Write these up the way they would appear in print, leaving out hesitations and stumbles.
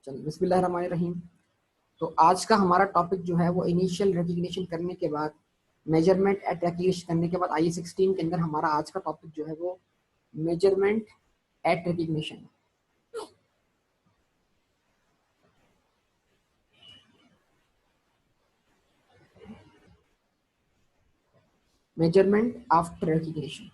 चलिए बिस्मिल्लाहिर्रहमानिर्रहीम। तो आज का हमारा टॉपिक जो है वो इनिशियल रिकग्निशन करने के बाद, मेजरमेंट एट रिकग्निशन करने के बाद IE16 के अंदर हमारा आज का टॉपिक जो है वो measurement at recognition. Measurement after recognition.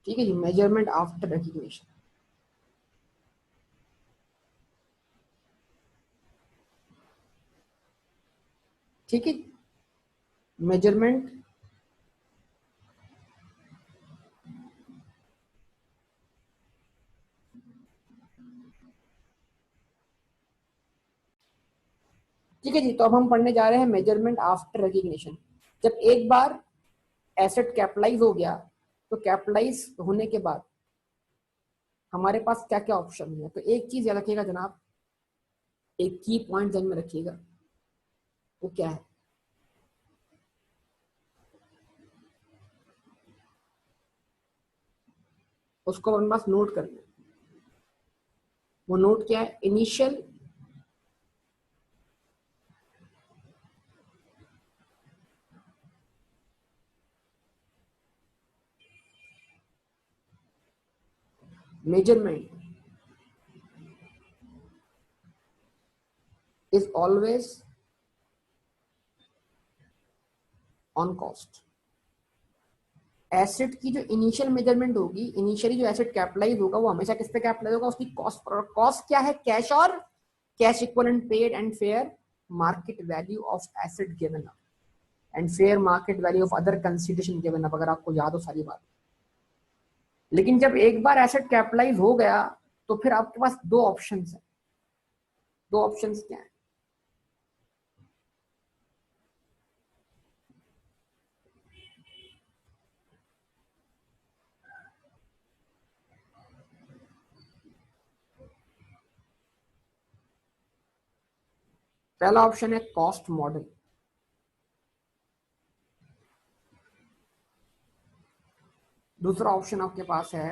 ठीक है जी, मेजरमेंट आफ्टर रिकग्निशन। ठीक है, मेजरमेंट ठीक है जी। तो अब हम पढ़ने जा रहे हैं मेजरमेंट आफ्टर रिकग्निशन। जब एक बार एसेट कैपिटलाइज हो गया, तो कैपिटलाइज होने के बाद हमारे पास क्या क्या ऑप्शन है। तो एक चीज याद रखिएगा जनाब, एक की पॉइंट ध्यान में रखिएगा, वो क्या है? उसको अपने पास नोट कर लें। वो नोट क्या है? Initial measurement is always on cost। Asset की जो इनिशियल मेजरमेंट होगी, इनिशियली जो एसेट कैपिटलाइज होगा, वो हमेशा किस पे कैपिटलाइज होगा? उसकी कॉस्ट पर। कॉस्ट क्या है? कैश और cash equivalent paid and fair market value of asset given up and fair market value of other consideration given up, अगर आपको याद हो सारी बात। लेकिन जब एक बार एसेट कैपिटलाइज हो गया, तो फिर आपके पास दो ऑप्शन है। दो ऑप्शन क्या है? पहला ऑप्शन है कॉस्ट मॉडल। दूसरा ऑप्शन आपके पास है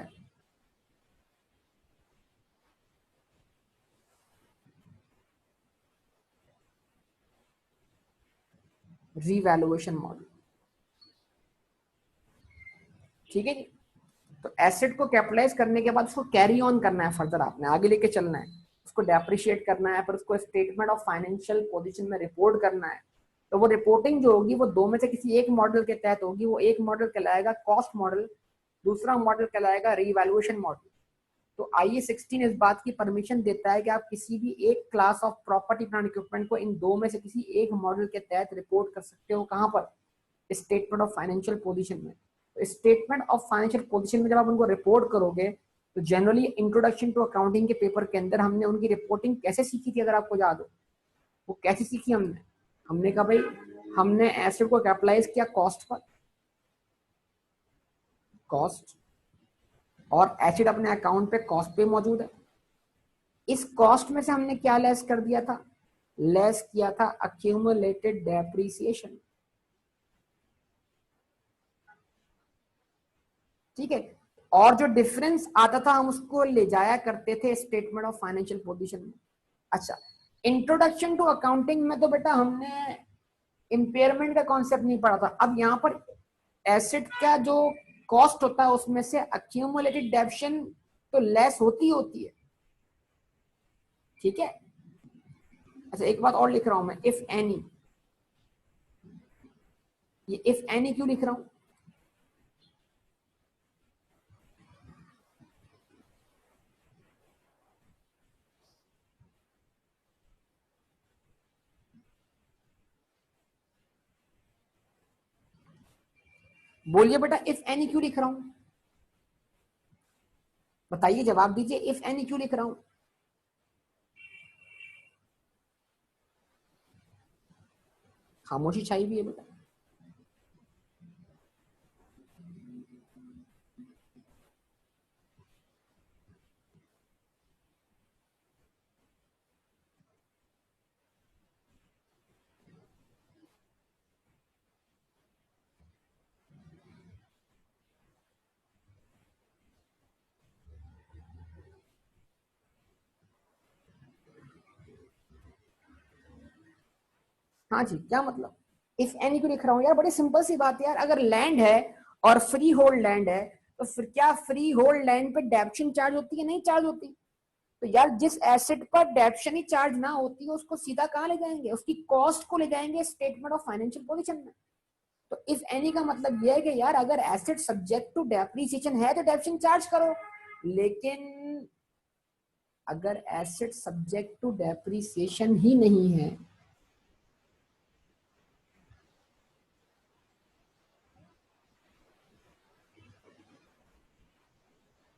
रीवैल्यूएशन मॉडल। ठीक है जी। तो एसेट को कैपिटलाइज करने के बाद उसको कैरी ऑन करना है, फर्दर आपने आगे लेके चलना है, उसको डेप्रिशिएट करना है, फिर उसको स्टेटमेंट ऑफ फाइनेंशियल पोजीशन में रिपोर्ट करना है। तो वो रिपोर्टिंग जो होगी वो दो में से किसी एक मॉडल के तहत होगी। वो एक मॉडल कहलाएगा कॉस्ट मॉडल, दूसरा मॉडल कहलाएगा रीवैल्यूएशन मॉडल। तो IE16 इस बात की परमिशन देता है कि आप किसी भी एक class of property plant equipment को इन दो में से किसी एक मॉडल के तहत रिपोर्ट कर सकते हो। कहां पर? स्टेटमेंट ऑफ फाइनेंशियल पोजीशन में। तो स्टेटमेंट ऑफ फाइनेंशियल पोजीशन में जब आप उनको रिपोर्ट करोगे, तो जनरली इंट्रोडक्शन टू अकाउंटिंग के पेपर के अंदर हमने उनकी रिपोर्टिंग कैसे सीखी थी, अगर आपको याद हो। वो कैसे सीखी हमने? हमने कहा भाई, हमने एसेट को कैपिटलाइज किया कॉस्ट पर, कॉस्ट, और एसेट अपने अकाउंट पे कॉस्ट पे मौजूद है। इस कॉस्ट में से हमने क्या लेस कर दिया था? लेस किया था अक्यूमुलेटेड डेप्रिसिएशन। ठीक है। और जो डिफरेंस आता था हम उसको ले जाया करते थे स्टेटमेंट ऑफ फाइनेंशियल पोजीशन में। अच्छा, इंट्रोडक्शन टू अकाउंटिंग में तो बेटा हमने इंपेयरमेंट का कॉन्सेप्ट नहीं पढ़ा था। अब यहाँ पर एसेट का जो कॉस्ट होता है उसमें से अक्यूमुलेटेड डेप्शन तो लेस होती है। ठीक है। अच्छा, एक बात और लिख रहा हूं मैं, इफ एनी। ये इफ एनी क्यों लिख रहा हूं? बोलिए बेटा, इफ एनी क्यों लिख रहा हूं? बताइए, जवाब दीजिए, इफ एनी क्यों लिख रहा हूं? खामोशी छाई हुई है बेटा। हाँ जी, क्या मतलब? इफ एनी को लिख रहा हूँ यार, बड़ी सिंपल सी बात है यार। अगर लैंड है और फ्री होल्ड लैंड है, तो फिर क्या फ्री होल्ड लैंड पे डेप्शन चार्ज होती है? नहीं चार्ज होती। तो यार जिस एसेट पर डेप्शन ही चार्ज ना होती है, उसको सीधा कहाँ ले जाएंगे? उसकी कॉस्ट को ले जाएंगे स्टेटमेंट ऑफ फाइनेंशियल पोजीशन में। तो इफ एनी का मतलब यह है कि यार अगर एसेट सब्जेक्ट टू डेप्रिसिएशन है तो डेप्शन चार्ज करो। लेकिन अगर एसेट सब्जेक्ट टू डेप्रिसिएशन ही नहीं है,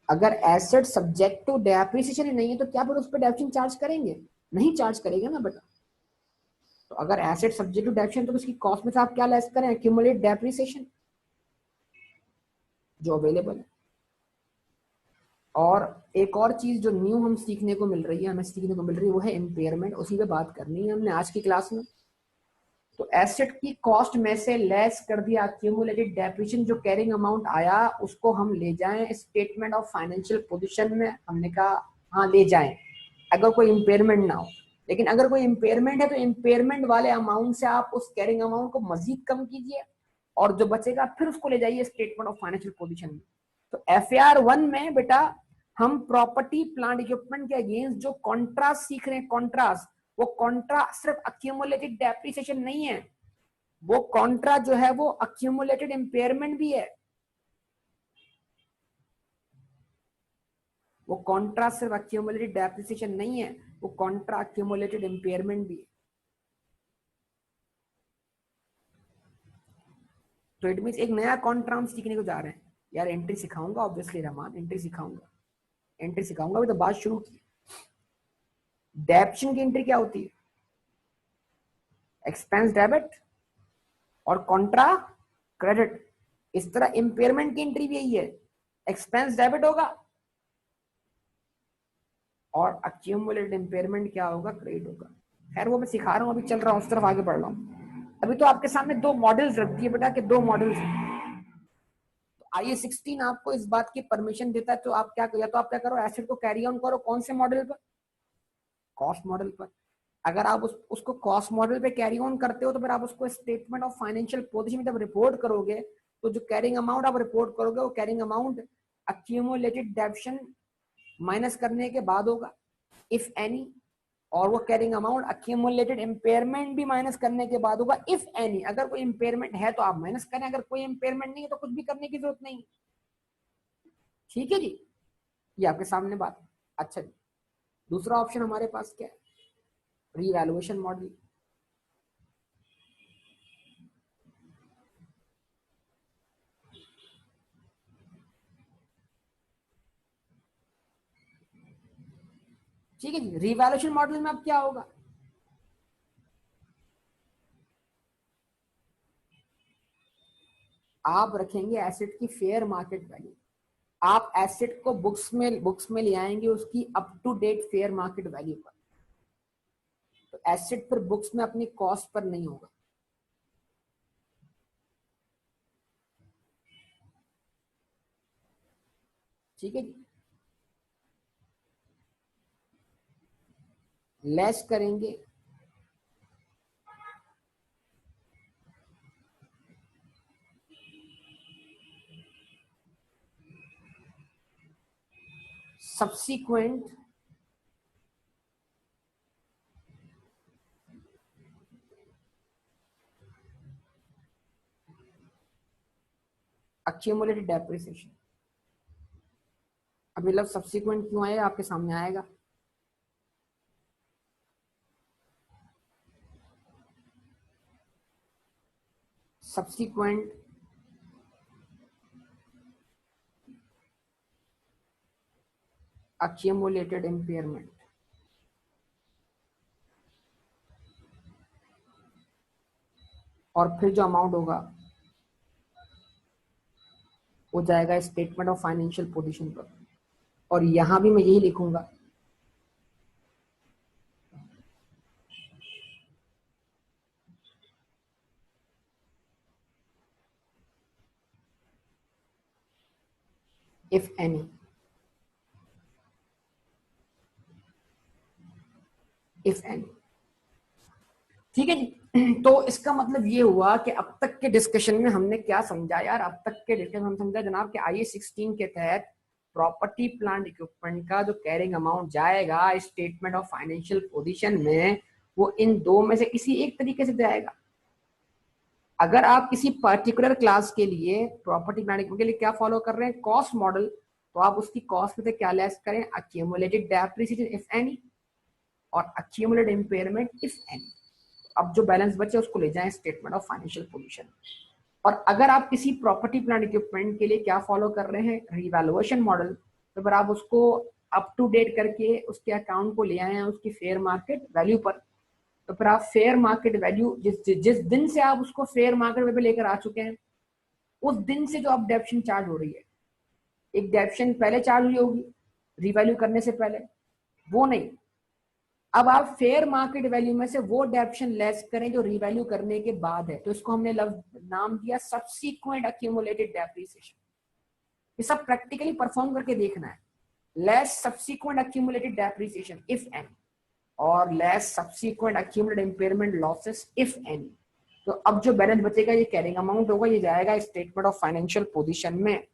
अगर एसेट सब्जेक्ट टू डेप्रिसिएशन ही नहीं है, तो क्या फिर उस पर डेप्शन चार्ज करेंगे? नहीं चार्ज करेंगे ना बेटा। तो अगर एसेट सब्जेक्ट टू डेप्रिसिएशन, तो उसकी कॉस्ट में से आप क्या लेस करें? एक्यूमुलेट डेप्रिसिएशन जो अवेलेबल है। और एक और चीज जो न्यू हम सीखने को मिल रही है, हमें सीखने को मिल रही है, वो है इम्पेयरमेंट। उसी पे बात करनी है हमने आज की क्लास में। तो एसेट की कॉस्ट में से लेस कर दिया एक्यूमुलेटेड डेप्रिसिएशन, जो कैरिंग अमाउंट आया उसको हम ले जाएं स्टेटमेंट ऑफ फाइनेंशियल पोजीशन में। हमने कहा हाँ ले जाएं, अगर कोई इम्पेयरमेंट ना हो। लेकिन अगर कोई इम्पेयरमेंट है तो इम्पेयरमेंट वाले अमाउंट से आप उस कैरिंग अमाउंट को मजीद कम कीजिए, और जो बचेगा फिर उसको ले जाइए स्टेटमेंट ऑफ फाइनेंशियल पोजीशन में। तो FAR 1 में बेटा हम प्रॉपर्टी प्लांट इक्विपमेंट के अगेंस्ट जो कॉन्ट्रास्ट सीख रहे हैं, कॉन्ट्रास्ट, वो कॉन्ट्रा सिर्फ अक्यूमुलेटेड डेप्रिसिएशन नहीं है, वो कॉन्ट्रा जो है वो अक्यूमुलेटेड इम्पेयरमेंट भी है। वो कॉन्ट्रा सिर्फ अक्यूमुलेटेड डेप्रिसिएशन नहीं है, वो कॉन्ट्रा अक्यूमुलेटेड इम्पेयरमेंट भी है। तो इट मीन एक नया कॉन्ट्रा हम सीखने को जा रहे हैं यार। एंट्री सिखाऊंगा ऑब्वियसली रहमान, एंट्री सिखाऊंगा, एंट्री सिखाऊंगा। अभी तो बात शुरू की। डेप्शन की एंट्री क्या होती है? एक्सपेंस डेबिट और कॉन्ट्रा क्रेडिट। इस तरह इंपेयरमेंट की एंट्री भी यही है, एक्सपेंस डेबिट होगा और अक्यूमुलेटेड इंपेयरमेंट क्या होगा? क्रेडिट होगा। खैर वो मैं सिखा रहा हूँ, अभी चल रहा हूँ उस तरफ, आगे बढ़ रहा हूँ। अभी तो आपके सामने दो मॉडल्स रख दिए बेटा, कि दो मॉडल्स। तो IAS 16 आपको इस बात की परमिशन देता है, तो आप क्या, या तो आप क्या करो, एसेट को कैरी ऑन करो कौन से मॉडल पर? कॉस्ट मॉडल पर। अगर आप उसको कॉस्ट मॉडल पे कैरी ऑन करते हो, तो फिर आप उसको स्टेटमेंट ऑफ फाइनेंशियल पोजीशन में जब रिपोर्ट करोगे, तो जो कैरिंग अमाउंट आप रिपोर्ट करोगे, वो कैरिंग अमाउंट अक्यूमुलेटेड डेप्शन माइनस करने के बाद होगा, इफ एनी। और वो कैरिंग अमाउंट अक्यूमुलेटेड इंपेयरमेंट भी माइनस करने के बाद होगा, इफ एनी। अगर कोई इंपेयरमेंट है तो आप माइनस करें, अगर कोई इंपेयरमेंट नहीं है तो कुछ भी करने की जरूरत नहीं। ठीक है जी, ये आपके सामने बात। अच्छा जी, दूसरा ऑप्शन हमारे पास क्या है? Revaluation model. ठीक है जी, रीवैल्यूएशन मॉडल में अब क्या होगा? आप रखेंगे एसेट की फेयर मार्केट वैल्यू। आप एसेट को बुक्स में ले आएंगे उसकी up to date fair market value पर। तो एसेट पर बुक्स में अपनी कॉस्ट पर नहीं होगा। ठीक है जी, लेस करेंगे सब्सिक्वेंट accumulated डेप्रिसिएशन। अब मतलब सब्सिक्वेंट क्यों आएगा, आपके सामने आएगा। Subsequent accumulated impairment। और फिर जो अमाउंट होगा वो जाएगा स्टेटमेंट ऑफ फाइनेंशियल पोजीशन पर, और यहां भी मैं यही लिखूंगा इफ एनी। इफ एनी, ठीक है जी। तो इसका मतलब ये हुआ कि अब तक के डिस्कशन में हमने क्या समझा यार, अब तक के डिस्कशन में हम समझा जनाब कि आईए 16 के तहत प्रॉपर्टी प्लांट इक्विपमेंट का जो कैरिंग अमाउंट जाएगा स्टेटमेंट ऑफ फाइनेंशियल पोजीशन में, वो इन दो में से किसी एक तरीके से जाएगा। अगर आप किसी पर्टिकुलर क्लास के लिए प्रॉपर्टी प्लांट इक्विपमेंट के लिए क्या फॉलो कर रहे हैं, कॉस्ट मॉडल, तो आप उसकी कॉस्ट में से क्या लेस करें, अक्यूमुलेटेड डेप्रिसिएशन इफ एनी और अक्यूमुलेटेड इंपेयरमेंट इफ एनी। अब जो बैलेंस बचे उसको ले जाएं स्टेटमेंट ऑफ फाइनेंशियल पोजीशन। और अगर आप किसी प्रॉपर्टी प्लांट इक्विपमेंट के लिए क्या फॉलो कर रहे हैं, रिवैल्यूएशन मॉडल, तो अगर आप उसको अप टू डेट करके उसके अकाउंट को ले आए हैं उसकी फेयर मार्केट वैल्यू पर, तो फिर आप फेयर मार्केट वैल्यू जिस दिन से आप उसको फेयर मार्केट वैल्यू पे लेकर आ चुके हैं, उस दिन से जो आप डेप्शन चार्ज हो रही है, एक डेप्शन पहले चार्ज हुई होगी रिवैल्यू करने से पहले, वो नहीं, अब आप फेयर मार्केट वैल्यू में से वो डेप्शन लेस करें जो रिवैल्यू करने के बाद है, तो इसको हमने नाम दिया सब्सीक्वेंट अक्यूमुलेटेड डेप्रिसिएशन। ये सब प्रैक्टिकली परफॉर्म करके देखना है। Less subsequent accumulated depreciation if any और less subsequent accumulated impairment losses if any. तो अब जो बैलेंस बचेगा ये कैरिंग अमाउंट होगा, ये जाएगा स्टेटमेंट ऑफ फाइनेंशियल पोजीशन में।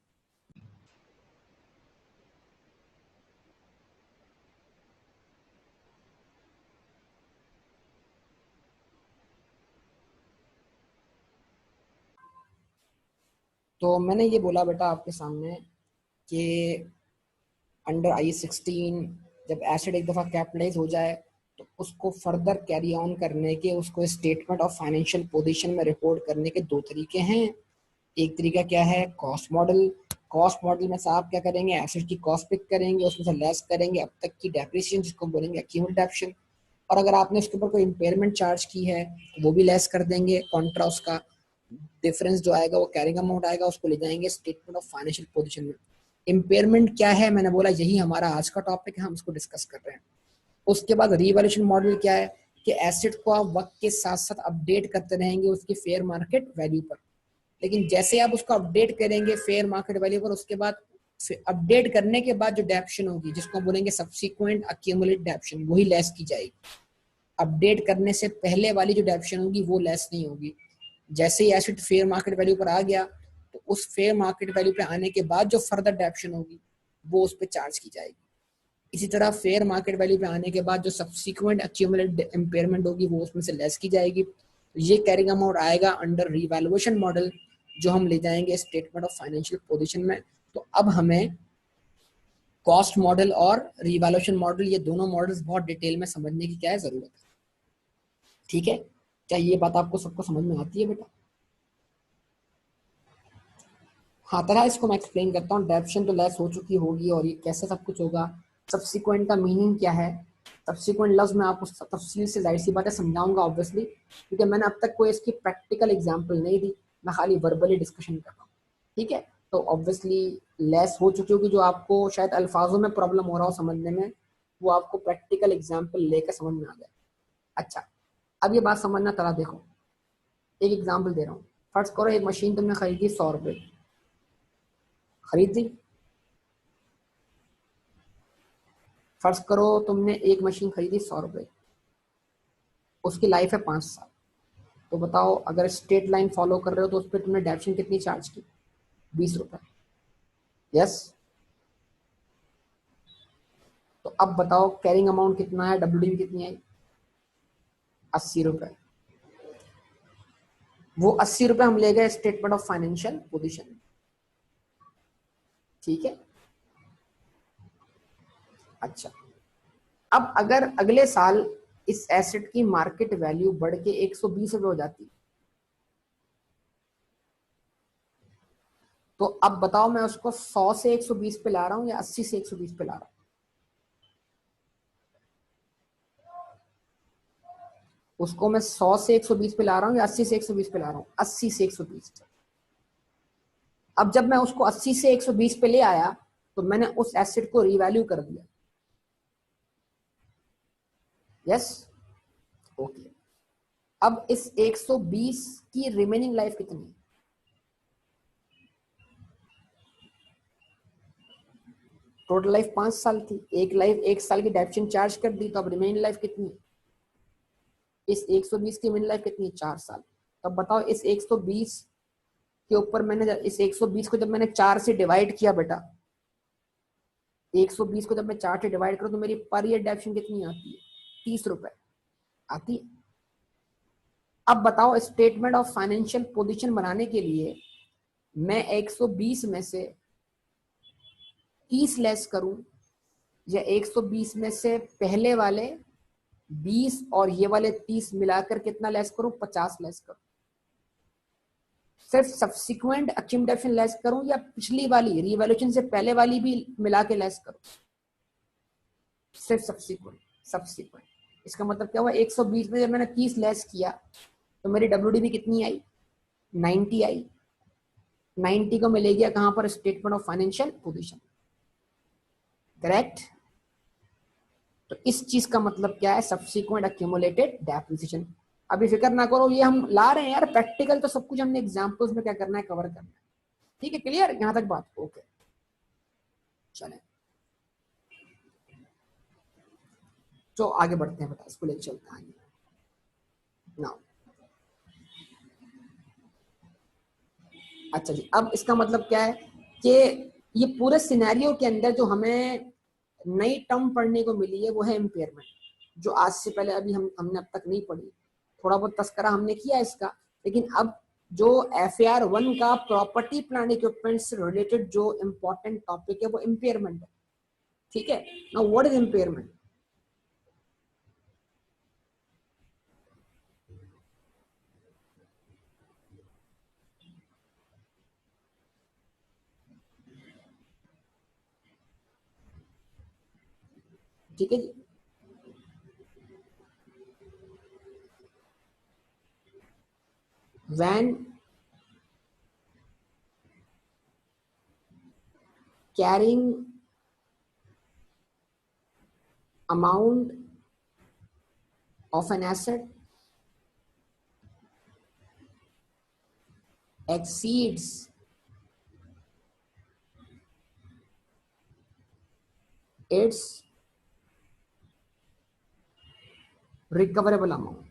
तो मैंने ये बोला बेटा आपके सामने कि अंडर आई 16 जब एसेट एक दफा कैपिटलाइज हो जाए तो उसको फर्दर कैरी ऑन करने के, उसको स्टेटमेंट ऑफ फाइनेंशियल पोजीशन में रिपोर्ट करने के दो तरीके हैं। एक तरीका क्या है, कॉस्ट मॉडल। कॉस्ट मॉडल में से आप क्या करेंगे, एसेट की कॉस्ट पिक करेंगे, उसमें से लेस करेंगे अब तक की डेप्रिसिएशन जिसको बोलेंगे अक्यूमुलेटेड डेप्रिसिएशन, और अगर आपने उसके ऊपर कोई इम्पेयरमेंट चार्ज की है तो वो भी लेस कर देंगे, कॉन्ट्रा उसका डिफरेंस जो आएगा वो कैरिंग अमाउंट आएगा, उसको ले जाएंगे स्टेटमेंट ऑफ फाइनेंशियल पोजीशन में। इम्पेयरमेंट क्या है, मैंने बोला यही हमारा आज का टॉपिक है, हम इसको डिस्कस कर रहे हैं। उसके बाद रिवैल्यूएशन मॉडल क्या है कि एसेट को आप वक्त के साथ साथ अपडेट करते रहेंगे उसकी फेयर मार्केट वैल्यू पर, लेकिन जैसे आप उसको अपडेट करेंगे फेयर मार्केट वैल्यू पर, उसके बाद अपडेट करने के बाद जो डेप्शन होगी जिसको बोलेंगे सब्सिक्वेंट अक्यूमुलेटेड डेप्शन, वही लेस की जाएगी। अपडेट करने से पहले वाली जो डेप्शन होगी वो लेस नहीं होगी। जैसे ही एसेट फेयर मार्केट वैल्यू पर आ गया तो उस फेयर मार्केट वैल्यू पे आने के बाद जो फर्दर डेप्शन होगी वो उस पर चार्ज की जाएगी। इसी तरह फेयर मार्केट वैल्यू पे आने के बाद जो सब्सिक्वेंट अक्यूमुलेटेड इंपेयरमेंट होगी वो उसमें से लेस की जाएगी। तो ये कैरिंग अमाउंट आएगा अंडर रिवैल्यूएशन मॉडल, जो हम ले जाएंगे स्टेटमेंट ऑफ फाइनेंशियल पोजीशन में। तो अब हमें कॉस्ट मॉडल और रिवैल्यूएशन मॉडल, ये दोनों मॉडल्स बहुत डिटेल में समझने की क्या है जरूरत है। ठीक है, क्या ये बात आपको सबको समझ में आती है बेटा? हाँ, तरह इसको मैं एक्सप्लेन करता हूँ। डेप्शन तो लेस हो चुकी होगी और ये कैसे सब कुछ होगा, सब्सिक्वेंट का मीनिंग क्या है, सब्सिक्वेंट लफ्ज मैं आपको तफसील से जाहिर सी बात है समझाऊंगा ऑब्वियसली, क्योंकि मैंने अब तक कोई इसकी प्रैक्टिकल एग्जांपल नहीं दी, मैं खाली वर्बली डिस्कशन कर रहा हूँ। ठीक है, तो ऑब्वियसली लेस हो चुकी होगी, जो आपको शायद अल्फाजों में प्रॉब्लम हो रहा हो समझने में, वो आपको प्रैक्टिकल एग्जाम्पल लेकर समझ में आ जाए। अच्छा, अब ये बात समझना, तरह देखो, एक एग्जाम्पल दे रहा हूँ। फर्ज करो एक मशीन तुमने खरीदी 100 रुपये, खरीद ली। फर्ज करो तुमने एक मशीन खरीदी 100 रुपये, उसकी लाइफ है 5 साल। तो बताओ अगर स्ट्रेट लाइन फॉलो कर रहे हो तो उस पर तुमने डेप्शन कितनी चार्ज की, 20 रुपये। यस, तो अब बताओ कैरिंग अमाउंट कितना है, डब्ल्यूडी कितनी आई, 80 रुपये। वो 80 रुपये हम ले गए स्टेटमेंट ऑफ फाइनेंशियल पोजीशन। ठीक है, अच्छा, अब अगर अगले साल इस एसेट की मार्केट वैल्यू बढ़ के 120 रुपये हो जाती, तो अब बताओ मैं उसको 100 से 120 पे ला रहा हूं या 80 से 120 पे ला रहा हूं? उसको मैं 100 से 120 पे ला रहा हूँ या 80 से 120 पे ला रहा हूँ? 80 से 120 पे। अब जब मैं उसको 80 से 120 पे ले आया तो मैंने उस एसेट को रीवैल्यू कर दिया। Yes, okay. अब इस 120 की रिमेनिंग लाइफ कितनी है? टोटल लाइफ 5 साल थी, एक लाइफ 1 साल की डेप्शन चार्ज कर दी, तो अब रिमेनिंग लाइफ कितनी है? इस 120 की रिमेनिंग लाइफ कितनी है? 4 साल। तब बताओ इस 120 के ऊपर मैंने इस 120 को जब मैंने 4 से डिवाइड किया बेटा, 120 को जब मैं 4 से डिवाइड करूं तो मेरी पर ईयर डेप्शन कितनी आती है? 30 रुपए आती है। अब बताओ स्टेटमेंट ऑफ फाइनेंशियल पोजीशन बनाने के लिए मैं 120 में से 30 लेस करूं या 120 में से पहले वाले 20 और ये वाले 30 मिलाकर कितना लेस करूं? 50 लेस करूं। सिर्फ सब्सिक्वेंट अक्यूमुलेशन लेस करूं या पिछली वाली रिवैल्यूएशन से पहले वाली भी मिला के लेस करूं? सिर्फ सब्सिक्वेंट। इसका मतलब क्या हुआ? 120 में जब मैंने 30 लेस किया तो मेरी WDV कितनी आई? 90 आई। 90 को मिलेगी कहां पर? Statement of financial position. Correct. तो इस चीज का मतलब क्या है? Subsequent accumulated depreciation. अभी फिक्र ना करो, ये हम ला रहे हैं यार, प्रैक्टिकल तो सब कुछ हमने एग्जांपल्स में क्या करना है, कवर करना है। ठीक है, क्लियर यहां तक बात? ओके, चलें तो आगे बढ़ते हैं बेटा, इसको लेकर चलते हैं आगे। नाउ अच्छा जी, अब इसका मतलब क्या है कि ये पूरे सिनेरियो के अंदर जो हमें नई टर्म पढ़ने को मिली है वो है इम्पेयरमेंट, जो आज से पहले अभी हमने अब तक नहीं पढ़ी। थोड़ा बहुत तस्करा हमने किया इसका, लेकिन अब जो FAR 1 का प्रॉपर्टी प्लांट इक्विपमेंट से रिलेटेड जो इंपॉर्टेंट टॉपिक है वो इम्पेयरमेंट है। ठीक है, नाउ व्हाट इज इम्पेयरमेंट? ठीक है जी, when carrying amount of an asset exceeds its recoverable amount.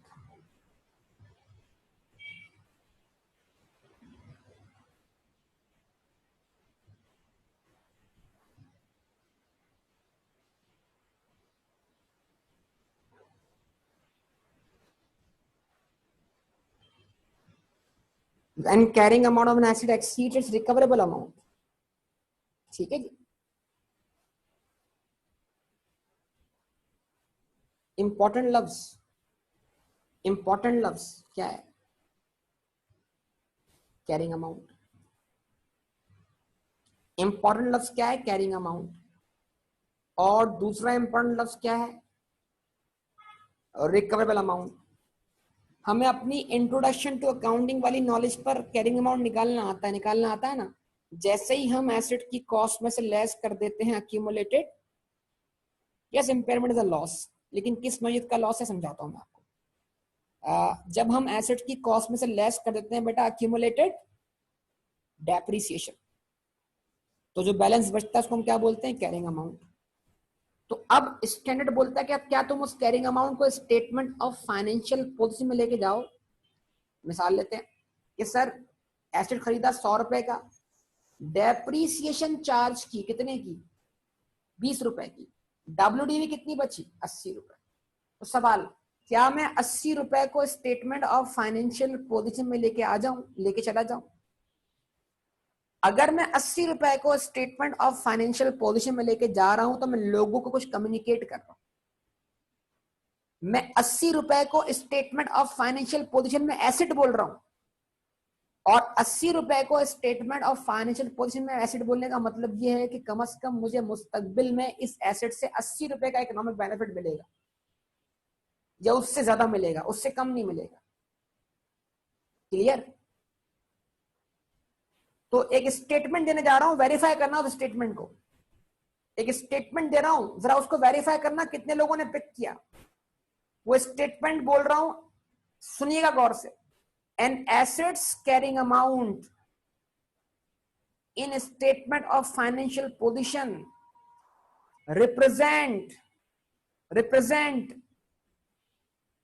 When carrying amount of an asset exceeds its recoverable amount. ठीक है जी, इंपॉर्टेंट लफ्ज, इंपॉर्टेंट लफ्ज क्या है? Carrying amount. इंपॉर्टेंट लफ्ज क्या है? Carrying amount. और दूसरा इंपॉर्टेंट लफ्ज क्या है? Recoverable amount. हमें अपनी इंट्रोडक्शन टू अकाउंटिंग वाली नॉलेज पर कैरिंग अमाउंट निकालना आता है ना। जैसे ही हम एसेट की कॉस्ट में से लेस कर देते हैं accumulated, yes impairment is a loss, लेकिन किस नौयत का लॉस है समझाता हूं मैं आपको। जब हम एसेट की कॉस्ट में से लेस कर देते हैं बेटा अक्यूमुलेटेड डेप्रिसिएशन, तो जो बैलेंस बचता है उसको हम क्या बोलते हैं? Carrying amount. तो अब स्टैंडर्ड बोलता है कि क्या तुम उस कैरिंग अमाउंट को स्टेटमेंट ऑफ फाइनेंशियल पॉलिसी में लेके जाओ। मिसाल लेते हैं कि सर एसेट खरीदा 100 रुपए का, डेप्रीसिएशन चार्ज की कितने की? 20 रुपए की, WDV कितनी बची? 80 रुपए। तो सवाल, क्या मैं 80 रुपए को स्टेटमेंट ऑफ फाइनेंशियल पोजीशन में लेके चला जाऊं? अगर मैं 80 रुपए को स्टेटमेंट ऑफ फाइनेंशियल पोजीशन में लेके जा रहा हूं तो मैं लोगों को कुछ कम्युनिकेट कर रहा हूं। मैं 80 रुपए को स्टेटमेंट ऑफ फाइनेंशियल पोजीशन में एसेट बोल रहा हूं, और 80 रुपए को स्टेटमेंट ऑफ फाइनेंशियल पोजीशन में एसेट बोलने का मतलब यह है कि कम से कम मुझे मुस्तकबिल में इस एसेट से 80 रुपए का इकोनॉमिक बेनिफिट मिलेगा। या उससे ज्यादा मिलेगा, उससे कम नहीं मिलेगा। क्लियर? तो एक स्टेटमेंट देने जा रहा हूं, वेरीफाई करना उस स्टेटमेंट को। एक स्टेटमेंट दे रहा हूं, जरा उसको वेरीफाई करना कितने लोगों ने पिक किया। वो स्टेटमेंट बोल रहा हूं, सुनिएगा गौर से। An assets carrying amount in statement of financial position represent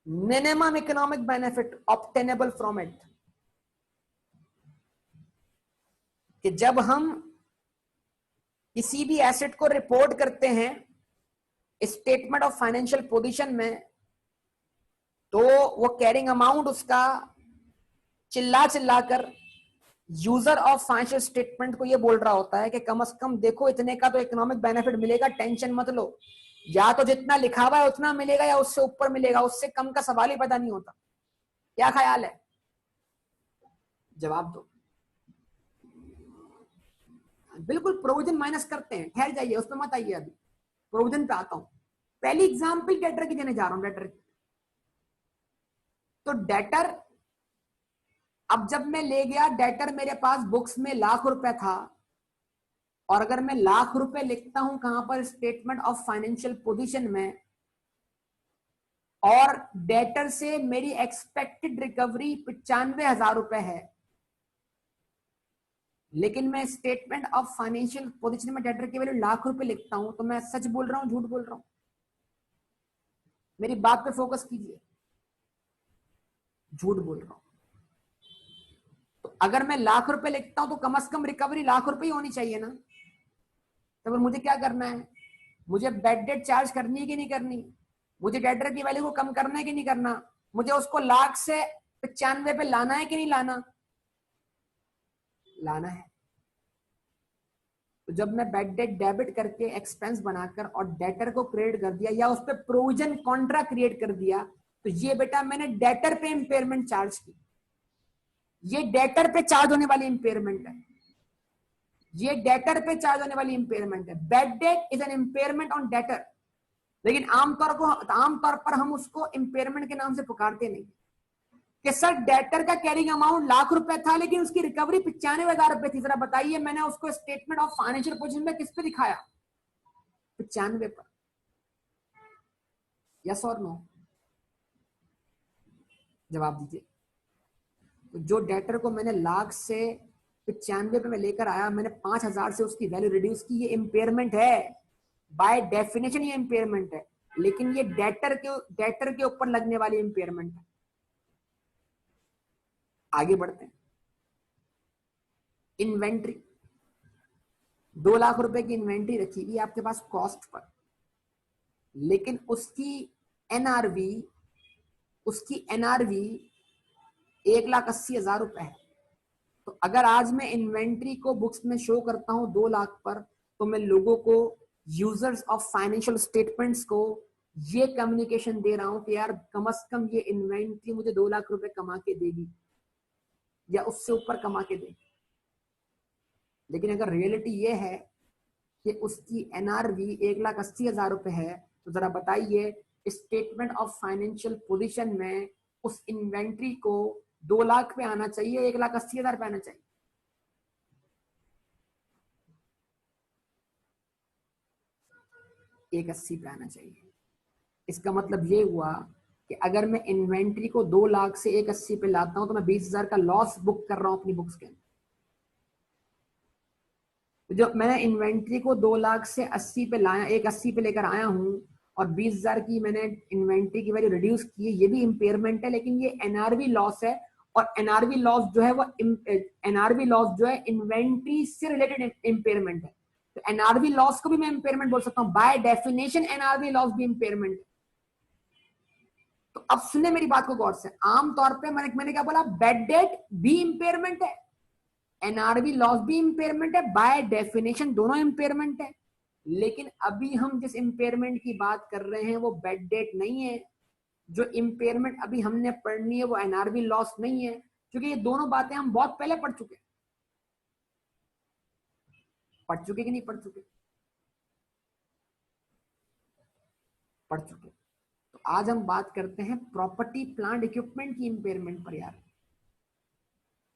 minimum economic benefit obtainable from it। कि जब हम किसी भी एसेट को रिपोर्ट करते हैं स्टेटमेंट ऑफ फाइनेंशियल पोजीशन में, तो वो कैरिंग अमाउंट उसका चिल्ला चिल्लाकर यूजर ऑफ फाइनेंशियल स्टेटमेंट को ये बोल रहा होता है कि कम से कम देखो इतने का तो इकोनॉमिक बेनिफिट मिलेगा, टेंशन मत लो। या तो जितना लिखा हुआ है उतना मिलेगा या उससे ऊपर मिलेगा, उससे कम का सवाल ही पैदा नहीं होता। क्या ख्याल है? जवाब दो। बिल्कुल प्रोविजन माइनस करते हैं, ठहर जाइए, उसमें मत आइए, अभी प्रोविजन पे आता हूं। पहली एग्जांपल डेटर की देने जा रहा हूं, डेटर की। तो डेटर, अब जब मैं ले गया डेटर, मेरे पास बुक्स में ₹1,00,000 था, और अगर मैं ₹1,00,000 लिखता हूं कहां पर, स्टेटमेंट ऑफ फाइनेंशियल पोजीशन में, और डेटर से मेरी एक्सपेक्टेड रिकवरी ₹95,000 है, लेकिन मैं स्टेटमेंट ऑफ फाइनेंशियल पोजीशन में डेटर की वैल्यू ₹1,00,000 लिखता हूं, तो मैं सच बोल रहा हूं झूठ बोल रहा हूं? मेरी बात पे फोकस कीजिए। झूठ बोल रहा हूं। तो अगर मैं ₹1,00,000 लिखता हूं तो कम से कम रिकवरी ₹1,00,000 ही होनी चाहिए ना। तो फिर मुझे क्या करना है? मुझे बैड डेट चार्ज करनी है कि नहीं करनी? मुझे डेटर की वैल्यू को कम करना है कि नहीं करना? मुझे उसको 1,00,000 से 95 पे लाना है कि नहीं लाना? लाना है। तो जब मैं बैड डेट डेबिट करके एक्सपेंस बनाकर और डेटर को क्रिएट कर दिया, या उस पर प्रोविजन कॉन्ट्रा क्रिएट कर दिया, तो ये बेटा मैंने डेटर पे इंपेयरमेंट चार्ज की। ये डेटर पे चार्ज होने वाली इंपेयरमेंट है। ये डेटर पे चार्ज होने वाली इंपेयरमेंट है। Bad debt is an impairment on debtor, लेकिन आमतौर पर हम उसको इंपेयरमेंट के नाम से पुकारते नहीं। कि सर डेटर का कैरिंग अमाउंट ₹1,00,000 था, लेकिन उसकी रिकवरी ₹95,000 थी। जरा बताइए, मैंने उसको स्टेटमेंट ऑफ फाइनेंशियल पोजीशन में किस पे दिखाया? 95 पर। यस और नो? जवाब दीजिए। तो जो डेटर को मैंने 1,00,000 से 95 पे मैं लेकर आया, मैंने 5,000 से उसकी वैल्यू रिड्यूस की, ये इंपेयरमेंट है। बाय डेफिनेशन ये इंपेयरमेंट है, लेकिन ये डेटर के ऊपर लगने वाली इंपेयरमेंट है। आगे बढ़ते हैं। इन्वेंट्री, ₹2,00,000 की इन्वेंट्री रखी हुई आपके पास कॉस्ट पर, लेकिन उसकी एनआरवी 1,80,000 है। तो अगर आज मैं इन्वेंट्री को बुक्स में शो करता हूं 2,00,000 पर, तो मैं लोगों को, यूजर्स ऑफ फाइनेंशियल स्टेटमेंट्स को ये कम्युनिकेशन दे रहा हूं कि यार कम से कम ये इन्वेंट्री मुझे ₹2,00,000 कमा के देगी या उससे ऊपर कमा के देगी। लेकिन अगर रियलिटी ये है कि उसकी एनआरवी 1,80,000 है, तो जरा बताइए स्टेटमेंट ऑफ फाइनेंशियल पोजीशन में उस इन्वेंट्री को 2,00,000 पे आना चाहिए, 1,80,000 पे आना चाहिए? 1,80 पे आना चाहिए। इसका मतलब ये हुआ कि अगर मैं इन्वेंट्री को 2,00,000 से 1,80 पे लाता हूं, तो मैं 20,000 का लॉस बुक कर रहा हूं अपनी बुक्स के अंदर। जो मैंने इन्वेंट्री को 2,00,000 से 80 पे लाया, 1,80 पे लेकर आया हूं, और 20,000 की मैंने इन्वेंट्री की वैल्यू रिड्यूस की है, ये भी इंपेयरमेंट है, लेकिन ये एनआरवी लॉस है। और एनआरवी लॉस जो है वो इन्वेंट्री से रिलेटेड इंपेयरमेंट है। तो एनआरवी लॉस को भी मैं इंपेयरमेंट बोल सकता हूं। बाय डेफिनेशन एनआरवी लॉस भी इंपेयरमेंट है। तो अब सुने मेरी बात को गौर से। आमतौर पे मैंने क्या बोला? बैड डेट भी इंपेयरमेंट है, एनआरवी लॉस भी इंपेयरमेंट है, बाय डेफिनेशन दोनों इंपेयरमेंट है। लेकिन अभी हम जिस इंपेयरमेंट की बात कर रहे हैं वो बैड डेट नहीं है। जो इंपेयरमेंट अभी हमने पढ़नी है वो एनआरवी लॉस नहीं है, क्योंकि ये दोनों बातें हम बहुत पहले पढ़ चुके। पढ़ चुके कि नहीं पढ़ चुके? पढ़ चुके। तो आज हम बात करते हैं प्रॉपर्टी प्लांट इक्विपमेंट की इम्पेयरमेंट पर यार,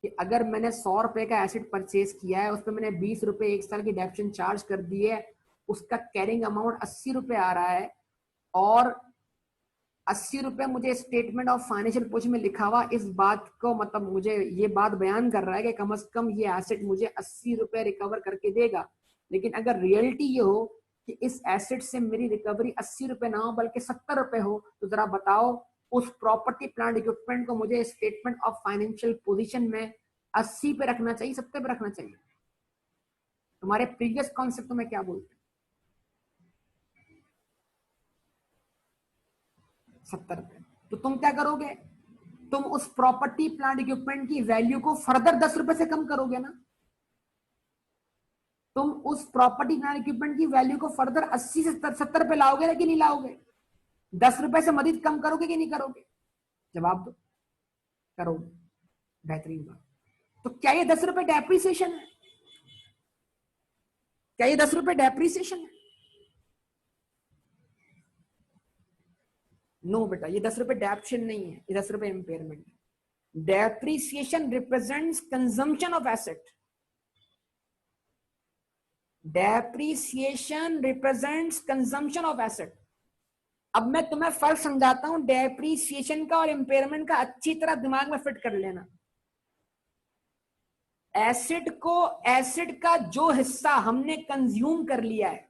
कि अगर मैंने 100 रुपए का एसेट परचेज किया है, उस पर मैंने 20 रुपए 1 साल की डेप्शन चार्ज कर दी है, उसका कैरिंग अमाउंट 80 रुपए आ रहा है, और 80 रुपए मुझे स्टेटमेंट ऑफ फाइनेंशियल पोजीशन में लिखा हुआ, इस बात को मतलब मुझे ये बात बयान कर रहा है कि कम से कम ये एसेट मुझे 80 रुपए रिकवर करके देगा। लेकिन अगर रियलिटी ये हो कि इस एसेट से मेरी रिकवरी 80 रुपए ना हो बल्कि 70 रुपए हो, तो जरा बताओ उस प्रॉपर्टी प्लांट इक्विपमेंट को मुझे स्टेटमेंट ऑफ फाइनेंशियल पोजीशन में 80 पे रखना चाहिए, 70 पे रखना चाहिए? तुम्हारे प्रीवियस कॉन्सेप्ट में क्या बोलते? 70 रुपए। तो तुम क्या करोगे? तुम उस प्रॉपर्टी प्लांट इक्विपमेंट की वैल्यू को फर्दर 10 रुपए से कम करोगे ना। तुम उस प्रॉपर्टी प्लांट इक्विपमेंट की वैल्यू को फर्दर 80 से 70 पे लाओगे ना कि नहीं लाओगे? 10 रुपए से मजीद कम करोगे कि नहीं करोगे? जवाब दो। करोगे। बेहतरीन बात। तो क्या ये 10 रुपए डेप्रीसिएशन है? क्या ये 10 रुपए डेप्रीसिएशन है? नो बेटा, ये 10 रुपए डेप्रिसिएशन नहीं है, ये 10 रुपए इंपेयरमेंट है। Depreciation represents consumption of asset. Depreciation represents consumption of asset. अब मैं तुम्हें फर्क समझाता हूं डेप्रीसिएशन का और इंपेयरमेंट का, अच्छी तरह दिमाग में फिट कर लेना। एसेट का जो हिस्सा हमने कंज्यूम कर लिया है,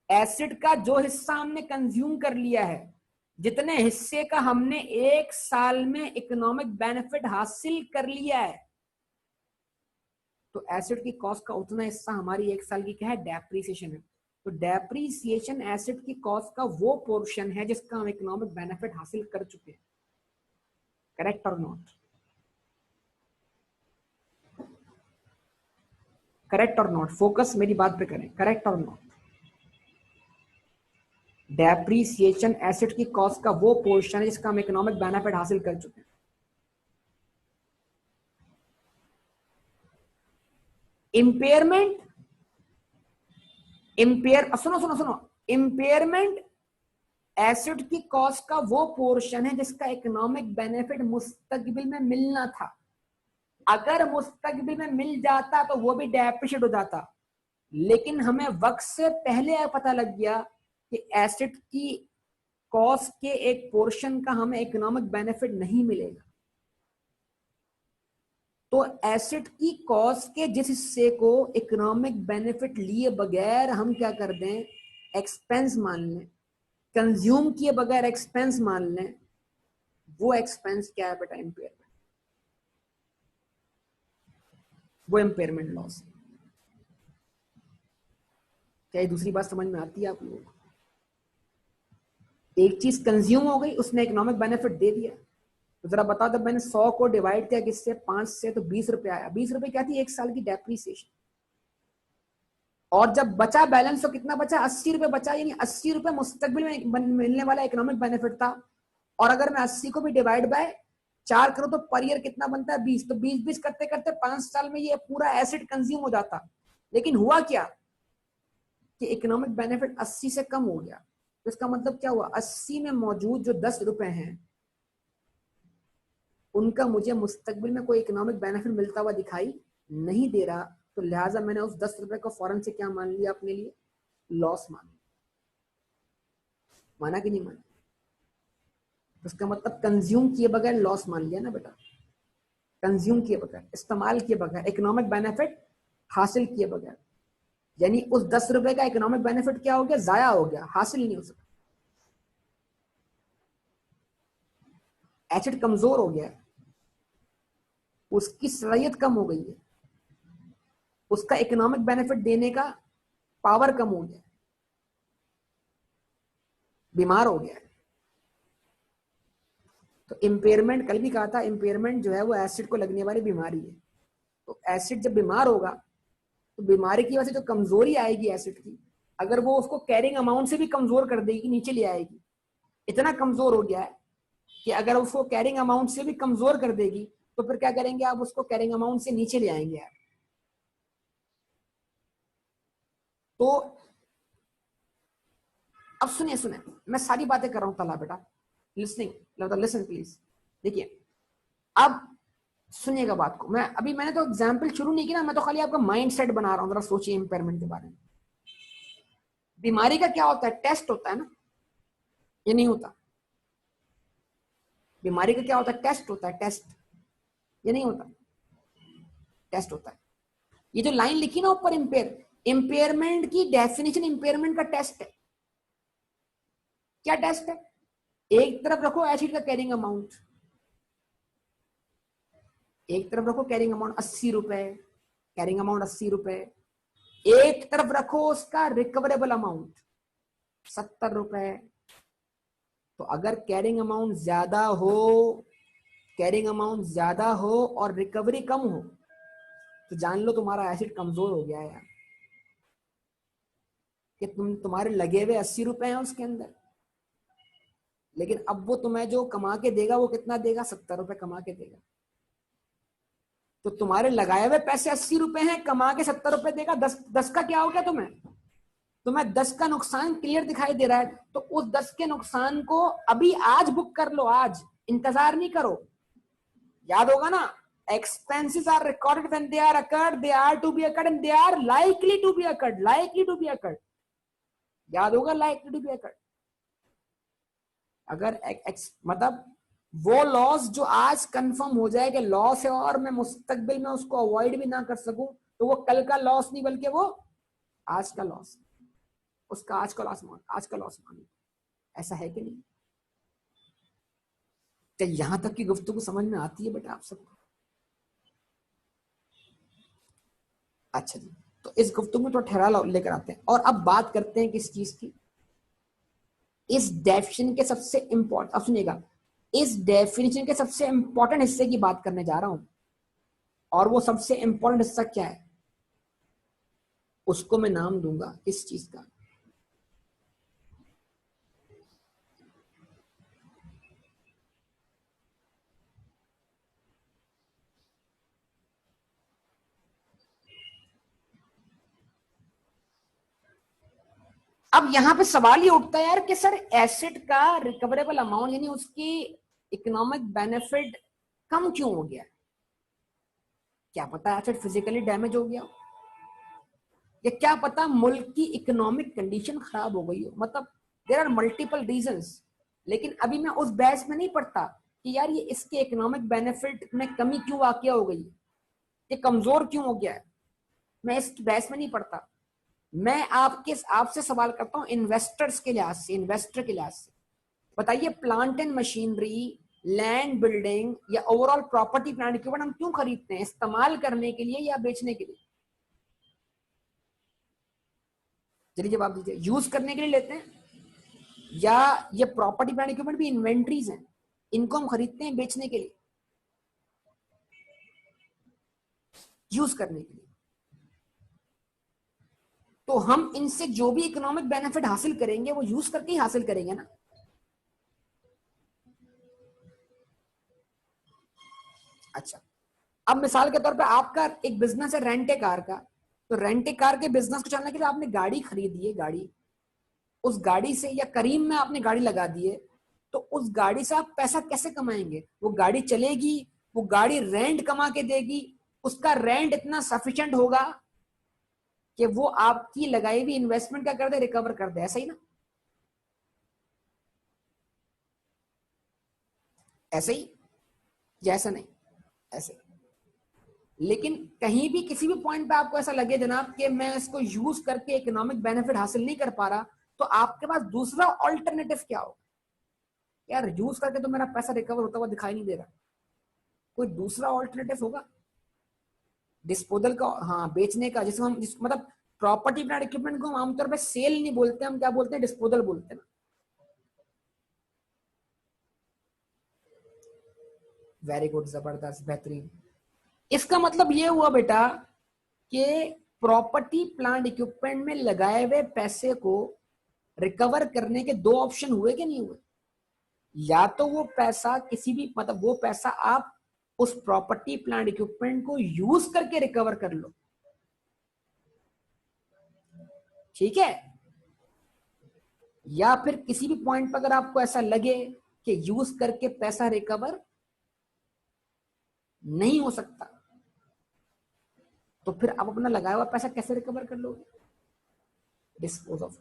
एसेट का जो हिस्सा हमने कंज्यूम कर लिया है, जितने हिस्से का हमने 1 साल में इकोनॉमिक बेनिफिट हासिल कर लिया है, तो एसेट की कॉस्ट का उतना हिस्सा हमारी 1 साल की क्या है? डेप्रीसिएशन है। तो डेप्रीसिएशन एसेट की कॉस्ट का वो पोर्शन है जिसका हम इकोनॉमिक बेनिफिट हासिल कर चुके हैं। करेक्ट और नॉट? करेक्ट और नॉट? फोकस मेरी बात पे करें। करेक्ट और नॉट? डेप्रीसिएशन एसेट की कॉस्ट का वो पोर्शन है जिसका हम इकोनॉमिक बेनिफिट हासिल कर चुके हैं। सुनो सुनो सुनो, इंपेयरमेंट एसेट की कॉस्ट का वो पोर्शन है जिसका इकोनॉमिक बेनिफिट मुस्तकबिल में मिलना था। अगर मुस्तकबिल में मिल जाता तो वो भी डेप्रिशिएट हो जाता, लेकिन हमें वक्त से पहले पता लग गया कि एसेट की कॉस्ट के एक पोर्शन का हमें इकोनॉमिक बेनिफिट नहीं मिलेगा। तो एसेट की कॉस्ट के जिस हिस्से को इकोनॉमिक बेनिफिट लिए बगैर हम क्या कर दें? एक्सपेंस मान लें, कंज्यूम किए बगैर एक्सपेंस मान लें, वो एक्सपेंस क्या है बेटा? इंपेयरमेंट। वो इंपेयरमेंट लॉस। क्या ये दूसरी बात समझ में आती है आप लोगों को? एक चीज कंज्यूम हो गई, उसने इकोनॉमिक बेनिफिट दे दिया, तो जरा बताओ जब मैंने 100 को डिवाइड किया किससे? 5 से, तो 20 रुपए आया। 20 रुपए क्या थी? 1 साल की डेप्रीसिएशन। और जब बचा बैलेंस तो कितना बचा? 80 रुपए बचा, यानी 80 रुपए मुस्तकबिल में मिलने वाला इकोनॉमिक बेनिफिट था। और अगर मैं 80 को भी डिवाइड बाय 4 करूं तो पर ईयर कितना बनता है? 20। तो 20 करते करते 5 साल में ये पूरा एसेट कंज्यूम हो जाता। लेकिन हुआ क्या कि इकोनॉमिक बेनिफिट 80 से कम हो गया। तो इसका मतलब क्या हुआ? 80 में मौजूद जो 10 रुपए हैं उनका मुझे मुस्तकबिल में कोई इकोनॉमिक बेनिफिट मिलता हुआ दिखाई नहीं दे रहा। तो लिहाजा मैंने उस 10 रुपए को फौरन से क्या मान लिया? अपने लिए लॉस मान लिया। माना कि नहीं माना? तो इसका मतलब कंज्यूम किए बगैर लॉस मान लिया ना बेटा। कंज्यूम किए बगैर, इस्तेमाल किए बगैर, इकोनॉमिक बेनिफिट हासिल किए बगैर, यानी उस 10 रुपए का इकोनॉमिक बेनिफिट क्या हो गया? जाया हो गया, हासिल नहीं हो सका। एसेट कमजोर हो गया, उसकी सलाहियत कम हो गई है, उसका इकोनॉमिक बेनिफिट देने का पावर कम हो गया, बीमार हो गया। तो इंपेयरमेंट, कल भी कहा था, इंपेयरमेंट जो है वो एसिड को लगने वाली बीमारी है। तो एसिड जब बीमार होगा तो बीमारी की वजह से जो कमजोरी आएगी एसिड की, अगर वो उसको कैरिंग अमाउंट से भी कमजोर कर देगी, नीचे ले आएगी। इतना कमजोर हो गया है कि अगर उसको कैरिंग अमाउंट से भी कमजोर कर देगी तो फिर क्या करेंगे आप? उसको कैरिंग अमाउंट से नीचे ले आएंगे आप। तो अब सुनिए सुनिए, मैं सारी बातें कर रहा हूं तला बेटा, लिसनिंग, लिसन प्लीज। देखिए अब सुनिएगा बात को, मैंने तो एग्जाम्पल शुरू नहीं किया ना, मैं तो खाली आपका माइंड सेट बना रहा हूं, जरा सोचिए इंपेयरमेंट के बारे में। बीमारी का क्या होता है? टेस्ट होता है ना, ये नहीं होता? बीमारी का क्या होता है? टेस्ट होता है, टेस्ट, ये नहीं होता? टेस्ट होता है। ये जो लाइन लिखी ना ऊपर, इंपेयरमेंट की डेफिनेशन इंपेयरमेंट का टेस्ट है। क्या टेस्ट है? एक तरफ रखो एसिड का कैरिंग अमाउंट, एक तरफ रखो कैरिंग अमाउंट 80 रुपए, कैरिंग अमाउंट 80 रुपए, एक तरफ रखो उसका रिकवरेबल अमाउंट 70 रुपए। तो अगर कैरिंग अमाउंट ज्यादा हो, कैरिंग अमाउंट ज्यादा हो और रिकवरी कम हो, तो जान लो तुम्हारा एसिड कमजोर हो गया है यार, कि तुम्हारे लगे हुए 80 रुपए हैं उसके अंदर, लेकिन अब वो तुम्हें जो कमा के देगा वो कितना देगा? 70 रुपए कमा के देगा। तो तुम्हारे लगाए हुए पैसे 80 रुपए हैं, कमा के 70 रुपए देगा। 10 का क्या हो गया? तुम्हें 10 का नुकसान क्लियर दिखाई दे रहा है, तो उस 10 के नुकसान को अभी आज बुक कर लो, आज, इंतजार नहीं करो। याद होगा ना, expenses are recorded when they are occurred, they are to be occurred and they are likely to be occurred, likely to be occurred। याद होगा likely to be occurred। अगर मतलब वो लॉस जो आज कंफर्म हो जाए कि लॉस है और मैं मुस्तकबिल में उसको अवॉइड भी ना कर सकूं, तो वो कल का लॉस नहीं बल्कि वो आज का लॉस, उसका आज का लॉस मान। ऐसा है कि नहीं? क्या यहां तक की गुफ्तगू समझ में आती है बेटा आप सबको? अच्छा जी, तो इस गुफ्तगू में तो ठहरा लेकर आते हैं और अब बात करते हैं किस चीज की? इस डेफिनेशन के सबसे इंपॉर्टेंट, अब सुनिएगा, इस डेफिनेशन के सबसे इंपॉर्टेंट हिस्से की बात करने जा रहा हूं, और वो सबसे इंपॉर्टेंट हिस्सा क्या है उसको मैं नाम दूंगा इस चीज का, अब यहां पे सवाल ये उठता है यार कि सर एसेट का रिकवरेबल अमाउंट यानी उसकी इकोनॉमिक बेनिफिट कम क्यों हो गया? क्या पता एसेट फिजिकली डैमेज हो गया हो, या क्या पता मुल्क की इकोनॉमिक कंडीशन खराब हो गई हो, मतलब देयर आर मल्टीपल रीजंस। लेकिन अभी मैं उस बहस में नहीं पड़ता कि यार ये इसके इकोनॉमिक बेनिफिट में कमी क्यों वाकया हो गई, ये कमजोर क्यों हो गया है, मैं इस बहस में नहीं पड़ता। मैं आपसे सवाल करता हूं इन्वेस्टर्स के लिहाज से, इन्वेस्टर के लिहाज से बताइए, plant and machinery, land building या ओवरऑल प्रॉपर्टी प्लांट इक्विपमेंट हम क्यों खरीदते हैं? इस्तेमाल करने के लिए या बेचने के लिए? चलिए जवाब दीजिए। यूज करने के लिए लेते हैं, या ये प्रॉपर्टी प्लांट इक्विपमेंट भी इन्वेंट्रीज हैं, इनको हम खरीदते हैं बेचने के लिए? यूज करने के लिए। तो हम इनसे जो भी इकोनॉमिक बेनिफिट हासिल करेंगे वो यूज करके ही हासिल करेंगे ना। अच्छा, अब मिसाल के तौर पे आपका एक बिजनेस है रेंट ए कार का, तो रेंट ए कार के बिजनेस को चलाने के लिए आपने गाड़ी खरीदी है, गाड़ी, उस गाड़ी से या करीम में आपने गाड़ी लगा दी है, तो उस गाड़ी से आप पैसा कैसे कमाएंगे? वो गाड़ी चलेगी, वो गाड़ी रेंट कमा के देगी, उसका रेंट इतना सफिशिएंट होगा कि वो आपकी लगाई हुई इन्वेस्टमेंट क्या कर दे? रिकवर कर दे, ऐसा ही ना? ऐसे ही या ऐसा नहीं? ऐसे। लेकिन कहीं भी किसी भी पॉइंट पे आपको ऐसा लगे जनाब कि मैं इसको यूज करके इकोनॉमिक बेनिफिट हासिल नहीं कर पा रहा, तो आपके पास दूसरा ऑल्टरनेटिव क्या होगा? यार यूज करके तो मेरा पैसा रिकवर होता हुआ दिखाई नहीं दे रहा, कोई दूसरा ऑल्टरनेटिव होगा डिस्पोजल का? हाँ, बेचने का, जिसको हम मतलब प्रॉपर्टी प्लांट इक्विपमेंट को हम आमतौर पर सेल नहीं बोलते, हम क्या बोलते हैं? डिस्पोजल बोलते हैं ना। वेरी गुड, जबरदस्त, बेहतरीन। इसका मतलब ये हुआ बेटा कि प्रॉपर्टी प्लांट इक्विपमेंट में लगाए हुए पैसे को रिकवर करने के दो ऑप्शन हुए कि नहीं हुए? या तो वो पैसा किसी भी, मतलब वो पैसा आप उस प्रॉपर्टी प्लांट इक्विपमेंट को यूज करके रिकवर कर लो, ठीक है? या फिर किसी भी पॉइंट पर अगर आपको ऐसा लगे कि यूज करके पैसा रिकवर नहीं हो सकता, तो फिर आप अपना लगाया हुआ पैसा कैसे रिकवर कर लोगे? Dispose of.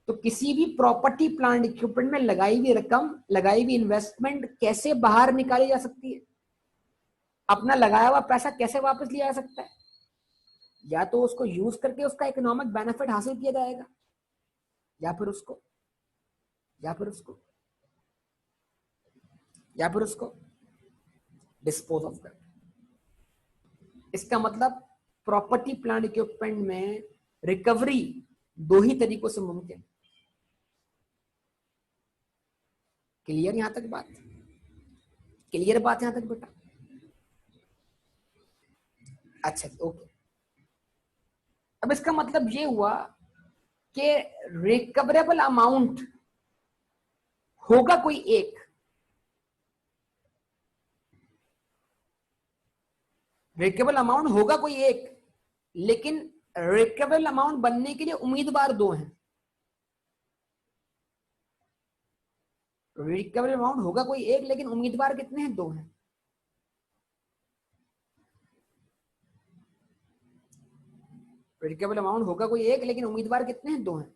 तो किसी भी प्रॉपर्टी प्लांट इक्विपमेंट में लगाई हुई रकम, लगाई हुई इन्वेस्टमेंट कैसे बाहर निकाली जा सकती है? अपना लगाया हुआ पैसा कैसे वापस लिया जा सकता है? या तो उसको यूज करके उसका इकोनॉमिक बेनिफिट हासिल किया जाएगा, या फिर उसको या फिर उसको या फिर उसको डिस्पोज ऑफ कर। इसका मतलब प्रॉपर्टी प्लांट इक्विपमेंट में रिकवरी दो ही तरीकों से मुमकिन। क्लियर यहां तक बात? क्लियर बात यहां तक बेटा? अच्छा ओके। अब इसका मतलब ये हुआ कि रिकवरेबल अमाउंट होगा कोई एक, रिकवरेबल अमाउंट होगा कोई एक, लेकिन रिकवरेबल अमाउंट बनने के लिए उम्मीदवार दो हैं। रिकवरेबल अमाउंट होगा कोई एक, लेकिन उम्मीदवार कितने हैं? दो हैं। रिकवरेबल अमाउंट होगा कोई एक, लेकिन उम्मीदवार कितने हैं? दो हैं।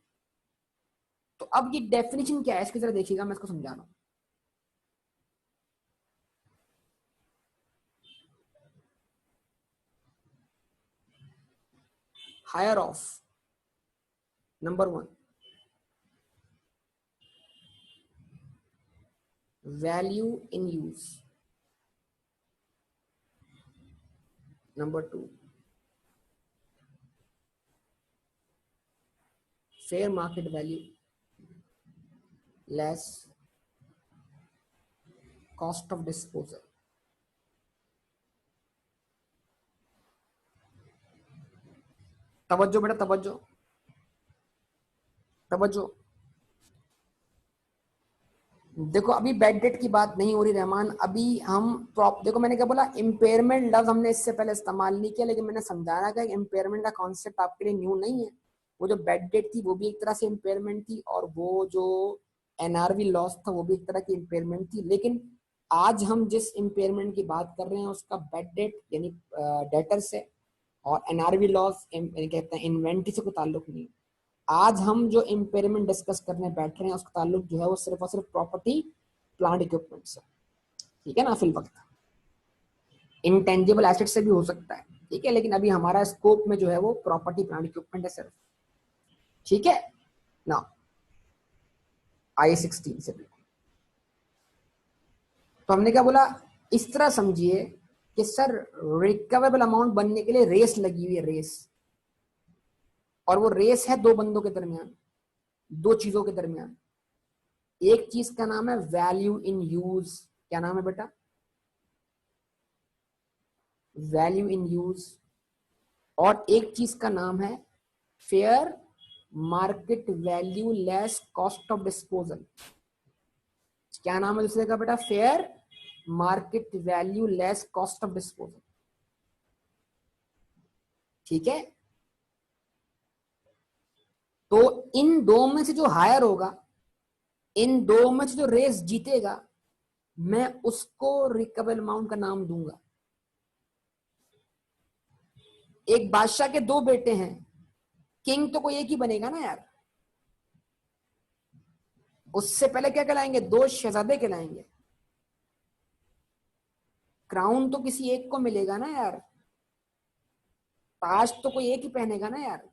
तो अब ये डेफिनेशन क्या है इसकी तरह देखिएगा, मैं इसको समझा रहा हूं। Higher of number one, value in use number two, fair market value less cost of disposal। तवज्जो बेटा, तवज्जो तवज्जो। देखो अभी बैड डेट की बात नहीं हो रही रहमान, अभी हम देखो मैंने क्या बोला, इम्पेयरमेंट लफ्ज हमने इससे पहले इस्तेमाल नहीं किया, लेकिन मैंने समझाया कि इम्पेयरमेंट का कॉन्सेप्ट आपके लिए न्यू नहीं है। वो जो बैड डेट थी वो भी एक तरह से इम्पेयरमेंट थी, और वो जो एनआरवी लॉस था वो भी एक तरह की इम्पेयरमेंट थी। लेकिन आज हम जिस इम्पेयरमेंट की बात कर रहे हैं उसका बैड डेट यानी डेटर से और एनआरवी लॉस कहते हैं इन्वेंट्री से कोई ताल्लुक नहीं। आज हम जो इम्पेयरमेंट डिस्कस करने बैठ रहे हैं उसका ताल्लुक जो है वो सिर्फ और सिर्फ प्रॉपर्टी प्लांट इक्विपमेंट से, ठीक है ना। फिल वक्त इंटेंजिबल एसेट से भी हो सकता है, ठीक है, लेकिन अभी हमारा स्कोप में जो है वो प्रॉपर्टी प्लांट इक्विपमेंट है सिर्फ, ठीक है ना। I-16 से भी तो हमने क्या बोला, इस तरह समझिए कि सर रिकवरेबल अमाउंट बनने के लिए रेस लगी हुई है, रेस। और वो रेस है दो बंदों के दरमियान, दो चीजों के दरमियान। एक चीज का नाम है वैल्यू इन यूज। क्या नाम है बेटा? Value in use. और एक चीज का नाम है fair market value less cost of disposal. क्या नाम है दूसरे का बेटा? Fair market value less cost of disposal, ठीक है। तो इन दो में से जो हायर होगा, इन दो में से जो रेस जीतेगा, मैं उसको रिकवरेबल अमाउंट का नाम दूंगा। एक बादशाह के दो बेटे हैं, किंग तो कोई एक ही बनेगा ना यार। उससे पहले क्या कहलाएंगे? दो शहजादे कहलाएंगे। क्राउन तो किसी एक को मिलेगा ना यार, ताज तो कोई एक ही पहनेगा ना यार।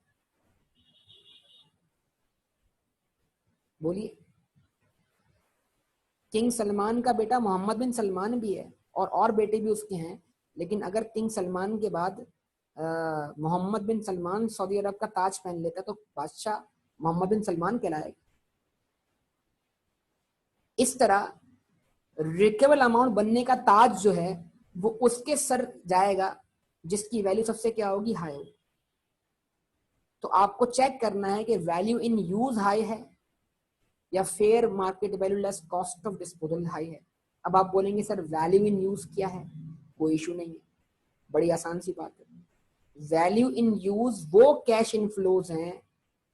बोलिए। किंग सलमान का बेटा मोहम्मद बिन सलमान भी है, और बेटे भी उसके हैं, लेकिन अगर किंग सलमान के बाद मोहम्मद बिन सलमान सऊदी अरब का ताज पहन लेता तो बादशाह मोहम्मद बिन सलमान कहलाएगा। इस तरह रिकवरेबल अमाउंट बनने का ताज जो है वो उसके सर जाएगा जिसकी वैल्यू सबसे क्या होगी? हाई होगी। तो आपको चेक करना है कि वैल्यू इन यूज हाई है या fair market value less cost of disposal high है। अब आप बोलेंगे सर वैल्यू इन यूज क्या है? कोई इशू नहीं है, बड़ी आसान सी बात है। वैल्यू इन यूज वो कैश इनफ्लोज हैं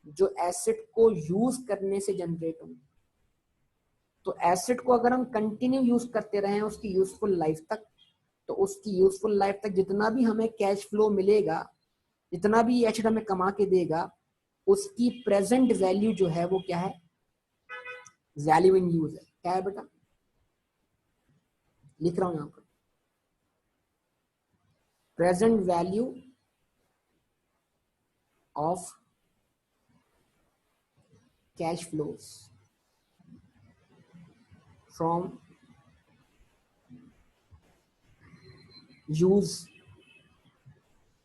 जो एसेट को यूज करने से जनरेट होंगे। तो एसेट को अगर हम कंटिन्यू यूज करते रहे उसकी यूजफुल लाइफ तक, तो उसकी यूजफुल लाइफ तक जितना भी हमें कैश फ्लो मिलेगा, जितना भी एसेट हमें कमा के देगा, उसकी प्रेजेंट वैल्यू जो है वो क्या है, वैल्यू इन यूज है। क्या है बेटा, लिख रहा हूं यहां पर, present value of cash flows from use,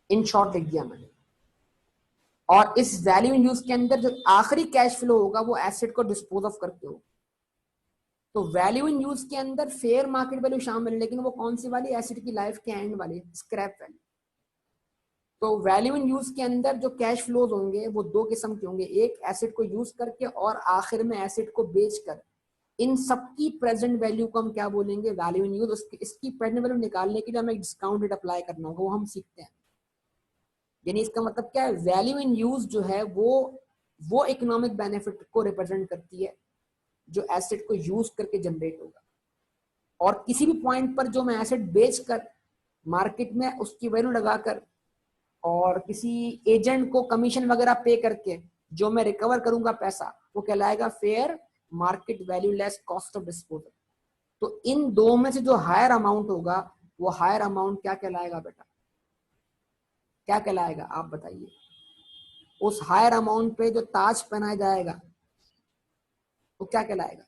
in short लिख दिया मैंने। और इस वैल्यू इन यूज के अंदर जो आखिरी कैश फ्लो होगा वो एसेट को डिस्पोज ऑफ करके होगा। तो वैल्यू इन यूज के अंदर फेयर मार्केट वैल्यू शामिल है, लेकिन वो कौन सी वाली, एसेट की लाइफ के एंड वाली, स्क्रैप वैल्यू। तो वैल्यू इन यूज के अंदर जो कैश फ्लोज होंगे वो दो किस्म के होंगे, एक एसेट को यूज करके और आखिर में एसेट को बेचकर। इन सबकी प्रेजेंट वैल्यू को हम क्या बोलेंगे, वैल्यू इन यूज। इसकी प्रेजेंट वैल्यू निकालने के लिए हमें डिस्काउंट रेट अप्लाई करना होगा, वो हम सीखते हैं। यानी इसका मतलब क्या है, वैल्यू इन यूज जो है वो इकोनॉमिक बेनिफिट को रिप्रेजेंट करती है जो एसेट को यूज करके जनरेट होगा। और किसी भी पॉइंट पर जो मैं एसेट बेचकर मार्केट में उसकी वैल्यू लगाकर और किसी एजेंट को कमीशन वगैरह पे करके जो मैं रिकवर करूंगा पैसा, वो कहलाएगा fair market value less cost of disposal. तो इन दो में से जो हायर अमाउंट होगा वो हायर अमाउंट क्या कहलाएगा बेटा, क्या कहलाएगा आप बताइए। उस हायर अमाउंट पे जो ताज पहनाया जाएगा वो क्या कहलाएगा।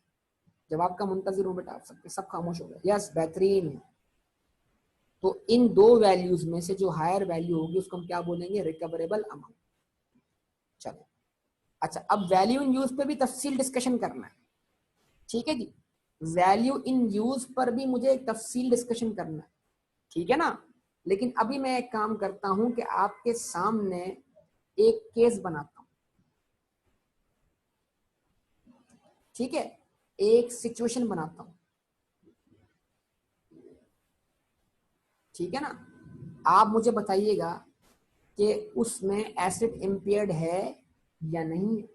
जवाब का मुंतजिर हूं बेटा, आप सबके सब खामोश हो गए। यस, बेहतरीन। तो इन दो वैल्यूज में से जो हायर वैल्यू होगी उसको हम क्या बोलेंगे, रिकवरेबल अमाउंट। चलो अच्छा, अब वैल्यू इन यूज पे भी तफसील डिस्कशन करना है, ठीक है जी। वैल्यू इन यूज पर भी मुझे एक तफसील डिस्कशन करना है, ठीक है ना। लेकिन अभी मैं एक काम करता हूं कि आपके सामने एक केस बनाता हूं, ठीक है, एक सिचुएशन बनाता हूं, ठीक है ना। आप मुझे बताइएगा कि उसमें एसेट इम्पेयर्ड है या नहीं है।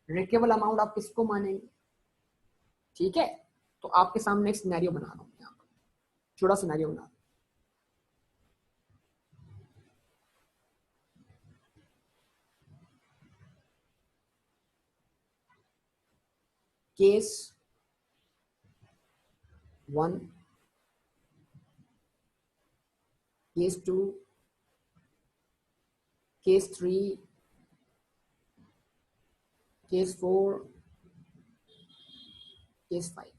रिकवेबल अमाउंट आप किसको मानेंगे, ठीक है। तो आपके सामने एक सिनेरियो बना रहा हूं, यहाँ पर छोटा सिनेरियो बना रहा हूं। Case 1, case 2, case 3, case 4, case 5।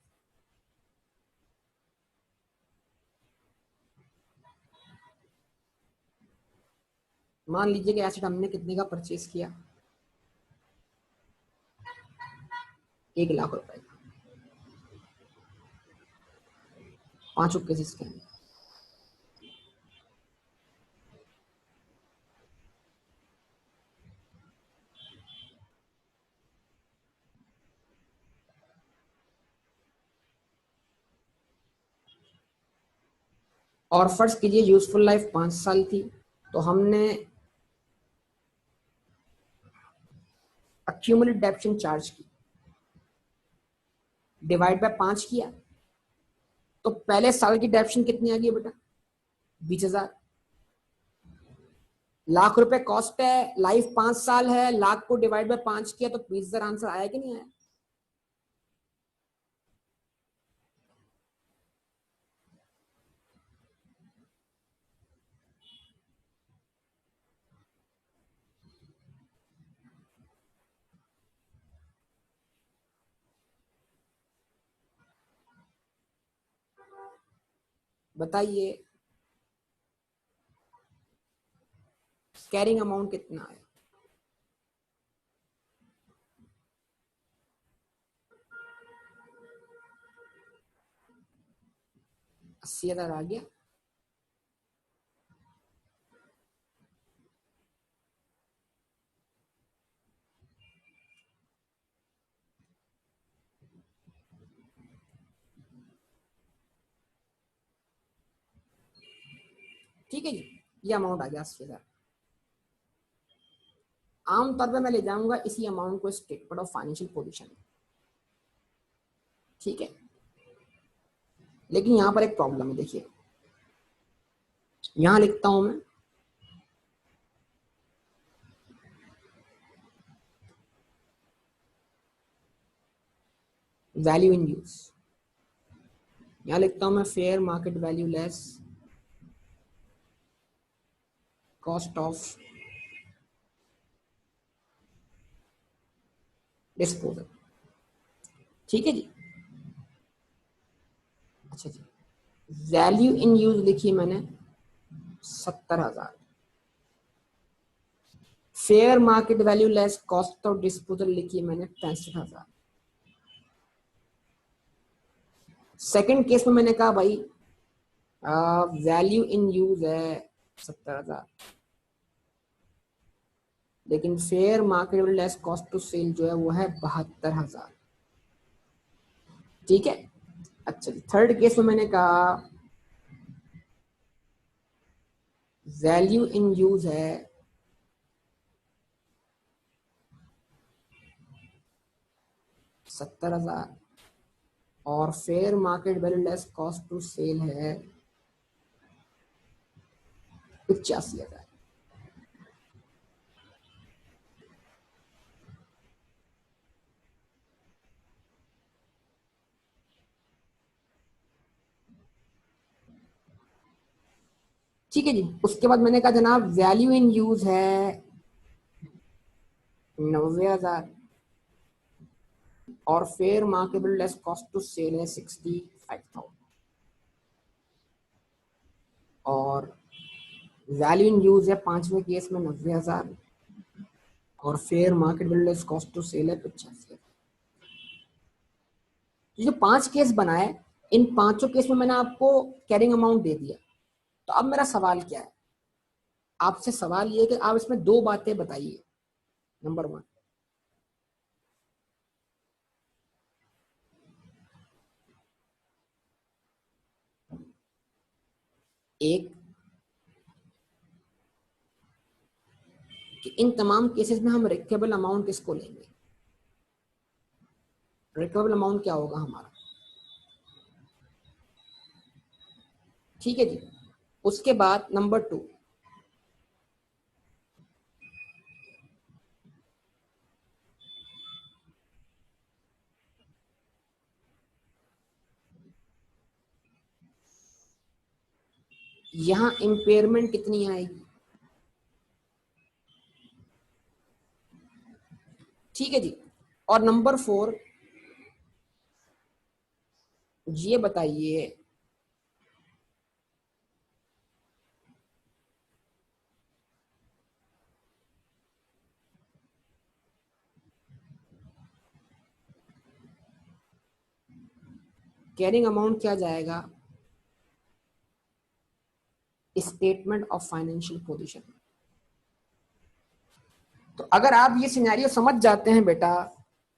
मान लीजिए कि एसेट हमने कितने का परचेज किया, 1 लाख रुपए का, 5 केसेस के अंदर। और फर्ज कीजिए यूजफुल लाइफ 5 साल थी, तो हमने अक्यूमुलेट डेप्शन चार्ज की, डिवाइड बाय 5 किया, तो पहले साल की डेप्शन कितनी आ गई बेटा, 20,000। लाख रुपए कॉस्ट है, लाइफ 5 साल है, लाख को डिवाइड बाय 5 किया तो 20,000 आंसर आया कि नहीं आया। बताइए कैरिंग अमाउंट कितना है। 80,000 आ गया। ठीक है जी, ये अमाउंट आ गया 80,000। आमतौर पे मैं ले जाऊंगा इसी अमाउंट को स्टेटमेंट ऑफ फाइनेंशियल पोजीशन, ठीक है। लेकिन यहां पर एक प्रॉब्लम है, देखिए यहां लिखता हूं मैं वैल्यू इन यूज, यहां लिखता हूं मैं fair market value less cost of disposal, ठीक है जी। अच्छा जी, वैल्यू इन यूज लिखी मैंने 70,000, fair market value less cost of disposal लिखी मैंने 65,000। सेकंड केस में मैंने कहा भाई वैल्यू इन यूज है 70,000, लेकिन fair market value less cost to sell जो है वो है 72,000, ठीक है। अच्छा जी, थर्ड केस में मैंने कहा वैल्यू इन यूज है 70,000 और fair market value less cost to sell है 85,000। ठीक है जी, उसके बाद मैंने कहा जनाब वैल्यू इन यूज है 90,000 और fair market less cost to sell है 65,000 और वैल्यू इन यूज है पांचवें केस में 90,000 और fair market less cost to sell है 85,000। जो पांच केस बनाए, इन पांचों केस में मैंने आपको कैरिंग अमाउंट दे दिया। तो अब मेरा सवाल क्या है, आपसे सवाल ये है कि आप इसमें दो बातें बताइए। नंबर वन, एक कि इन तमाम केसेस में हम रिकवेबल अमाउंट किसको लेंगे, रिकवेबल अमाउंट क्या होगा हमारा, ठीक है जी। उसके बाद नंबर टू, यहां इंपेयरमेंट कितनी आएगी, ठीक है जी। और नंबर फोर, ये बताइए कैरिंग अमाउंट क्या जाएगा स्टेटमेंट ऑफ फाइनेंशियल पोजीशन। तो अगर आप ये सिनेरियो समझ जाते हैं बेटा,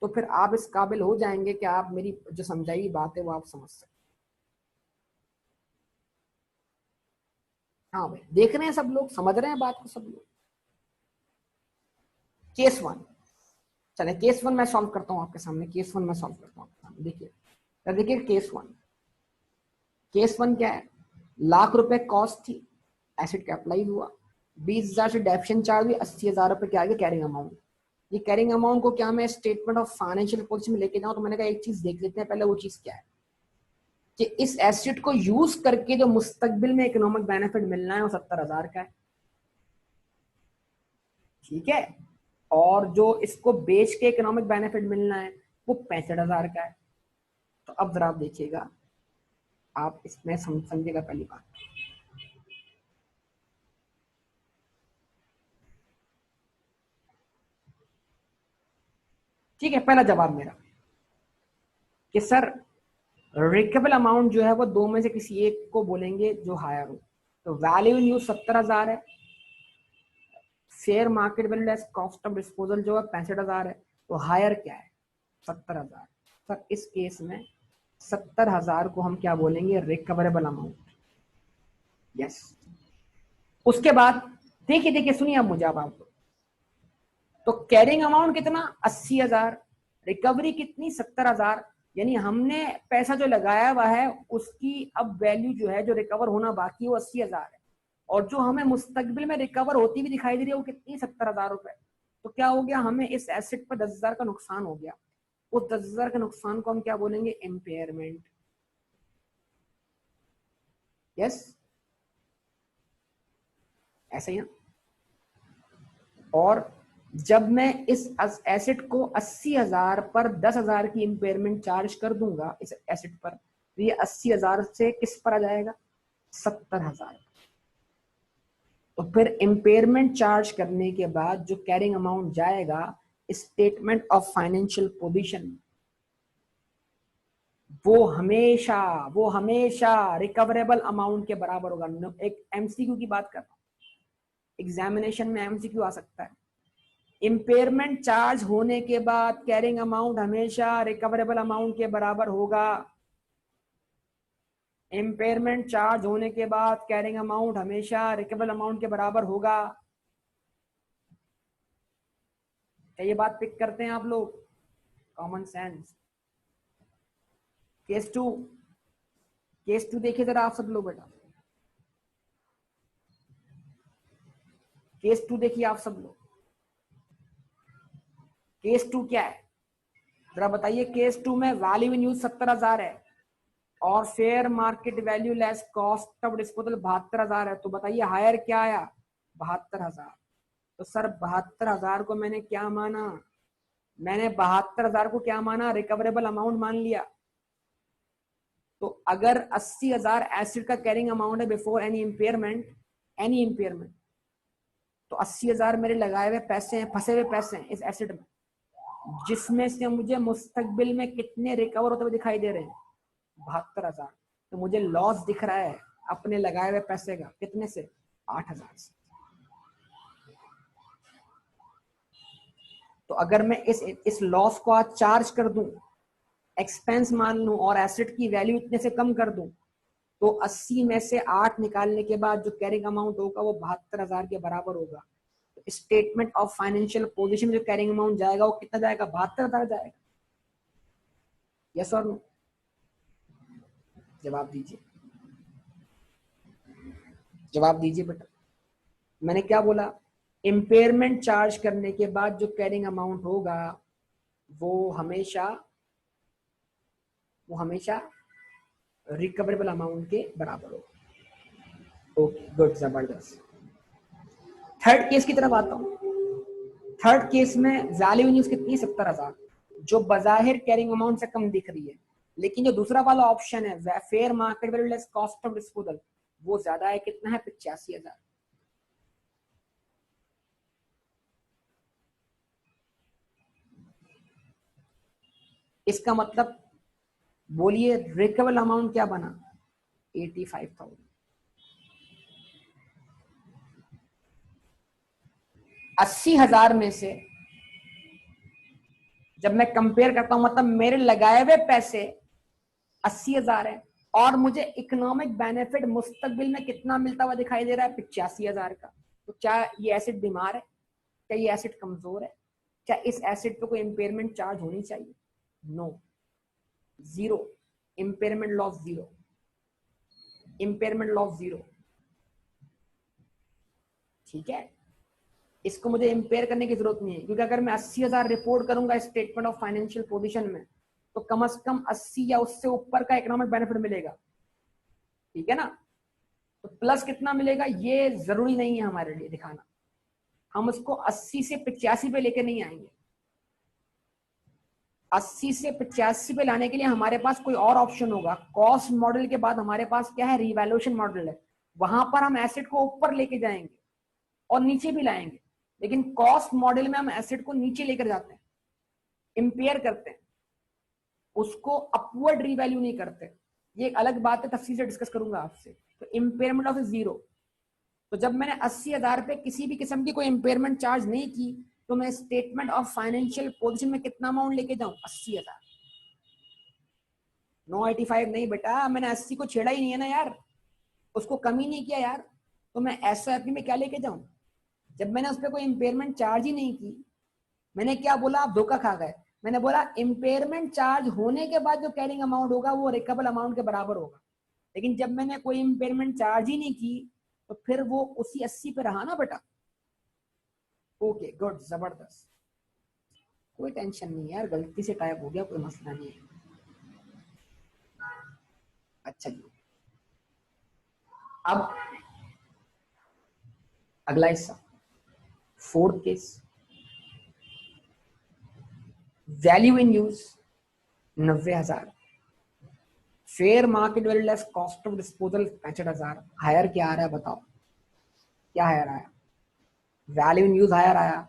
तो फिर आप इस काबिल हो जाएंगे कि आप मेरी जो समझाई बात है वो आप समझ सकते। हाँ भाई, देख रहे हैं सब लोग, समझ रहे हैं बात को सब लोग। केस वन, चले केस वन मैं सॉल्व करता हूँ आपके सामने, केस वन मैं सॉल्व करता हूँ आपके सामने। देखिए, तो देखिए केस वन, केस वन क्या है, लाख रुपए कॉस्ट थी, एसेट कैपिटलाइज हुआ, 20,000 से डेप्शन चार्ज हुई, 80,000 रुपए क्या आएगा कैरिंग अमाउंट। ये कैरिंग अमाउंट को क्या मैं स्टेटमेंट ऑफ फाइनेंशियल पोजीशन में लेके जाऊं, तो मैंने कहा एक चीज देख लेते हैं पहले, वो चीज क्या है कि इस एसेट को यूज करके जो मुस्तकबिल में इकोनॉमिक बेनिफिट मिलना है वो 70,000 का है, ठीक है। और जो इसको बेच के इकोनॉमिक बेनिफिट मिलना है वो 65,000 का है। तो अब जरा आप देखिएगा, आप इसमें समझिएगा पहली बात, ठीक है। पहला जवाब मेरा कि सर रिकवेबल अमाउंट जो है वो दो में से किसी एक को बोलेंगे जो हायर हो। तो वैल्यू इन यूज 70,000 है, share market value less cost of disposal जो है 65,000 है, तो हायर क्या है 70,000। सर इस केस में 70,000 को हम क्या बोलेंगे, रिकवरेबल अमाउंट। यस। उसके बाद देखिए देखिए सुनिए आप मुझे, आप तो कैरिंग अमाउंट कितना 80,000, रिकवरी कितनी 70,000, यानी हमने पैसा जो लगाया हुआ है उसकी अब वैल्यू जो है जो रिकवर होना बाकी वो 80,000 है, और जो हमें मुस्तकबिल में रिकवर होती हुई दिखाई दे रही है वो कितनी 70,000 रुपए। तो क्या हो गया, हमें इस एसेट पर 10,000 का नुकसान हो गया, उस 10,000 के नुकसान को हम क्या बोलेंगे, इम्पेयरमेंट। यस, ऐसा ही ना। और जब मैं इस एसेट को 80,000 पर 10,000 की इम्पेयरमेंट चार्ज कर दूंगा इस एसेट पर, तो ये 80,000 से किस पर आ जाएगा, 70,000। तो फिर इम्पेयरमेंट चार्ज करने के बाद जो कैरिंग अमाउंट जाएगा स्टेटमेंट ऑफ फाइनेंशियल पोजीशन, वो हमेशा रिकवरेबल अमाउंट के बराबर होगा। एक एमसीक्यू की बात कर रहा हूं, एग्जामिनेशन में एमसीक्यू आ सकता है। इम्पेयरमेंट चार्ज होने के बाद कैरिंग अमाउंट हमेशा रिकवरेबल अमाउंट के बराबर होगा। इम्पेयरमेंट चार्ज होने के बाद कैरिंग अमाउंट हमेशा रिकवरेबल अमाउंट के बराबर होगा। क्या ये बात पिक करते हैं आप लोग, common sense. Case two, case two देखिए जरा आप सब लोग बेटा, केस टू देखिए आप सब लोग। केस टू क्या है जरा बताइए। केस टू में वैल्यू इन यूज 70,000 है और fair market value less cost of disposal 72,000 है। तो बताइए हायर क्या आया, 72,000। तो सर 72,000 को मैंने क्या माना, मैंने 72,000 को क्या माना, रिकवरेबल अमाउंट मान लिया। तो अगर 80,000 एसिड का कैरिंग अमाउंट है बिफोर एनी इम्पेयरमेंट, तो 80,000 मेरे लगाए हुए पैसे हैं, फंसे हुए पैसे हैं इस एसिड में, जिसमें से मुझे मुस्तकबिल में कितने रिकवर होते हुए दिखाई दे रहे हैं, 72,000। तो मुझे लॉस दिख रहा है अपने लगाए हुए पैसे का, कितने से, 8,000 से। तो अगर मैं इस लॉस को आज चार्ज कर दूं, एक्सपेंस मान लूं और एसेट की वैल्यू इतने से कम कर दूं, तो 80 में से 8 निकालने के बाद जो कैरिंग अमाउंट होगा वो 72,000 के बराबर होगा। तो स्टेटमेंट ऑफ फाइनेंशियल पोजीशन में जो कैरिंग अमाउंट जाएगा वो कितना जाएगा, 72,000 जाएगा। यस और नो, जवाब दीजिए, जवाब दीजिए बेटा। मैंने क्या बोला, इम्पेयरमेंट चार्ज करने के बाद जो कैरिंग अमाउंट होगा वो हमेशा रिकवरेबल अमाउंट के बराबर होगा। ओके गुड, जबरदस्त। थर्ड केस की तरफ आता हूं। थर्ड केस में वैल्यू यूज कितनी, 70,000, जो बजाहिर कैरिंग अमाउंट से कम दिख रही है, लेकिन जो दूसरा वाला ऑप्शन है fair market value less cost of disposal, वो ज्यादा है, कितना है, 85,000। इसका मतलब बोलिए रिकवरेबल अमाउंट क्या बना, 85,000। 80,000 में से जब मैं कंपेयर करता हूं, मतलब मेरे लगाए हुए पैसे 80,000 है और मुझे इकोनॉमिक बेनिफिट मुस्तकबिल में कितना मिलता हुआ दिखाई दे रहा है, 85,000 का। तो क्या ये एसेट बीमार है, क्या ये एसेट कमजोर है, क्या इस एसेट पे कोई इंपेयरमेंट चार्ज होनी चाहिए, no, zero, impairment loss zero, impairment loss zero. ठीक है, इसको मुझे इंपेयर करने की जरूरत नहीं है, क्योंकि अगर मैं 80,000 रिपोर्ट करूंगा स्टेटमेंट ऑफ फाइनेंशियल पोजीशन में, तो कम से कम 80 या उससे ऊपर का इकोनॉमिक बेनिफिट मिलेगा। ठीक है ना, तो प्लस कितना मिलेगा ये जरूरी नहीं है हमारे लिए दिखाना, हम उसको 80 से 85 पे लेके नहीं आएंगे। 80 से 85 पे लाने के लिए हमारे पास कोई और ऑप्शन होगा। कॉस्ट मॉडल के बाद हमारे पास क्या है, रिवैल्यूएशन मॉडल है, वहां पर हम एसेट को ऊपर लेके जाएंगे और नीचे भी लाएंगे। लेकिन कॉस्ट मॉडल में हम एसेट को नीचे लेकर जाते हैं, इंपेयर करते हैं, उसको अपवर्ड रिवैल्यू नहीं करते। ये एक अलग बात है, तफसील से डिस्कस करूंगा आपसे। तो इंपेयरमेंट ऑफ जीरो, तो जब मैंने 80,000 पे किसी भी किस्म की कोई इंपेयरमेंट चार्ज नहीं की, तो मैं स्टेटमेंट ऑफ फाइनेंशियल पोजीशन में कितना अमाउंट लेके जाऊं, 80,000। 985 नहीं बेटा, मैंने 80 को छेड़ा ही नहीं है ना यार, उसको कम ही नहीं किया यार। तो मैं एसओएफपी में क्या लेके जाऊं, जब मैंने उस पर कोई इंपेयरमेंट चार्ज ही नहीं की, मैंने क्या बोला, आप धोखा खा गए। मैंने बोला इम्पेयरमेंट चार्ज होने के बाद जो कैरिंग अमाउंट होगा वो रिकवरेबल अमाउंट के बराबर होगा, लेकिन जब मैंने कोई इम्पेयरमेंट चार्ज ही नहीं की तो फिर वो उसी 80 पे रहा ना बेटा। ओके गुड, जबरदस्त, कोई टेंशन नहीं यार, गलती से टाइप हो गया, कोई मसला नहीं है। अच्छा जी, अब अगला हिस्सा, fourth case, value in use 90,000, fair market value less cost of disposal 65,000। Higher क्या आ रहा है बताओ, क्या हायर आया? वैल्यू इन यूज हायर आया।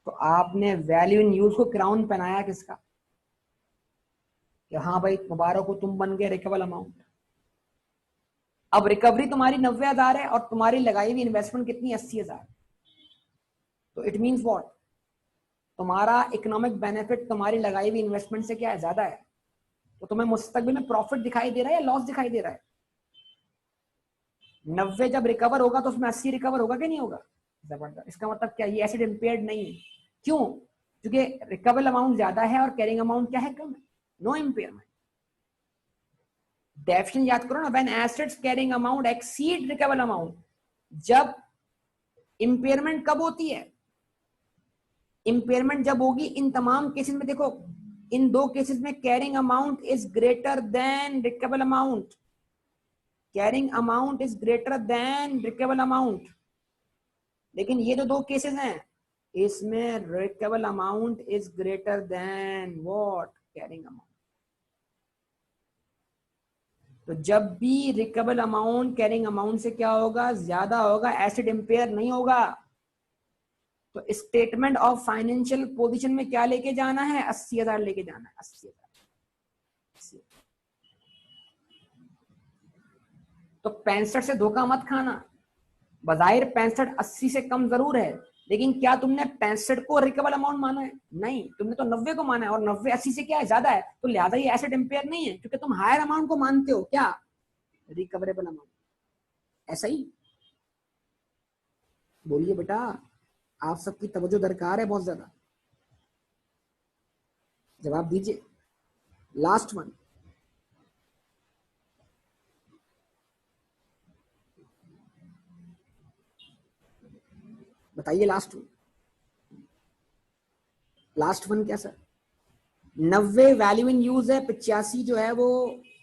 तो आपने वैल्यू इन यूज को क्राउन पहनाया किसका, कि हाँ भाई मुबारक हो, तुम बन गए रिकवरेबल अमाउंट। अब रिकवरी तुम्हारी 90,000 है और तुम्हारी लगाई हुई इन्वेस्टमेंट कितनी, 80,000। तो इट मीन्स व्हाट, तुम्हारा इकोनॉमिक बेनिफिट तुम्हारी लगाई हुई इन्वेस्टमेंट से क्या है, ज्यादा है। तो तुम्हें मुस्तकबिल में प्रॉफिट दिखाई दे रहा है या लॉस दिखाई दे रहा है? 90 जब रिकवर होगा तो उसमें 80 रिकवर होगा कि नहीं होगा? जबरदस्त। इसका मतलब क्या, ये एसेट इम्पेयर्ड नहीं है। क्यों? क्योंकि रिकवरेबल अमाउंट ज्यादा है और कैरिंग अमाउंट क्या है, कम है। No impairment. डेफिनेशन याद करो ना, when assets carrying amount exceed recoverable amount. जब इम्पेयरमेंट कब होती है, इम्पेयरमेंट जब होगी इन तमाम केसेस में, देखो इन दो केसेस में carrying amount is greater than recoverable amount, carrying amount is greater than recoverable amount. लेकिन ये जो दो केसेस हैं इसमें recoverable amount is greater than what, carrying amount. तो जब भी रिकवरेबल अमाउंट कैरिंग अमाउंट से क्या होगा, ज्यादा होगा, एसेट इंपेयर नहीं होगा। तो स्टेटमेंट ऑफ फाइनेंशियल पोजीशन में क्या लेके जाना है, 80,000 लेके जाना है, 80,000। तो 65 से धोखा मत खाना। बजाहिर 65 80 से कम जरूर है, लेकिन क्या तुमने 65 को रिकवरेबल अमाउंट माना है? नहीं, तुमने तो 90 को माना है, और 90 80 से क्या है, ज्यादा है, तो लिहाजा ये एसेट इंपेयर नहीं है, क्योंकि तुम हायर अमाउंट को मानते हो, क्या, रिकवरेबल अमाउंट। ऐसा ही बोलिए बेटा, आप सबकी तवज्जो दरकार है बहुत ज्यादा, जवाब दीजिए। लास्ट वन, बताइए लास्ट वन। लास्ट वन क्या सर? 90 वैल्यू इन यूज है, 85 जो है वो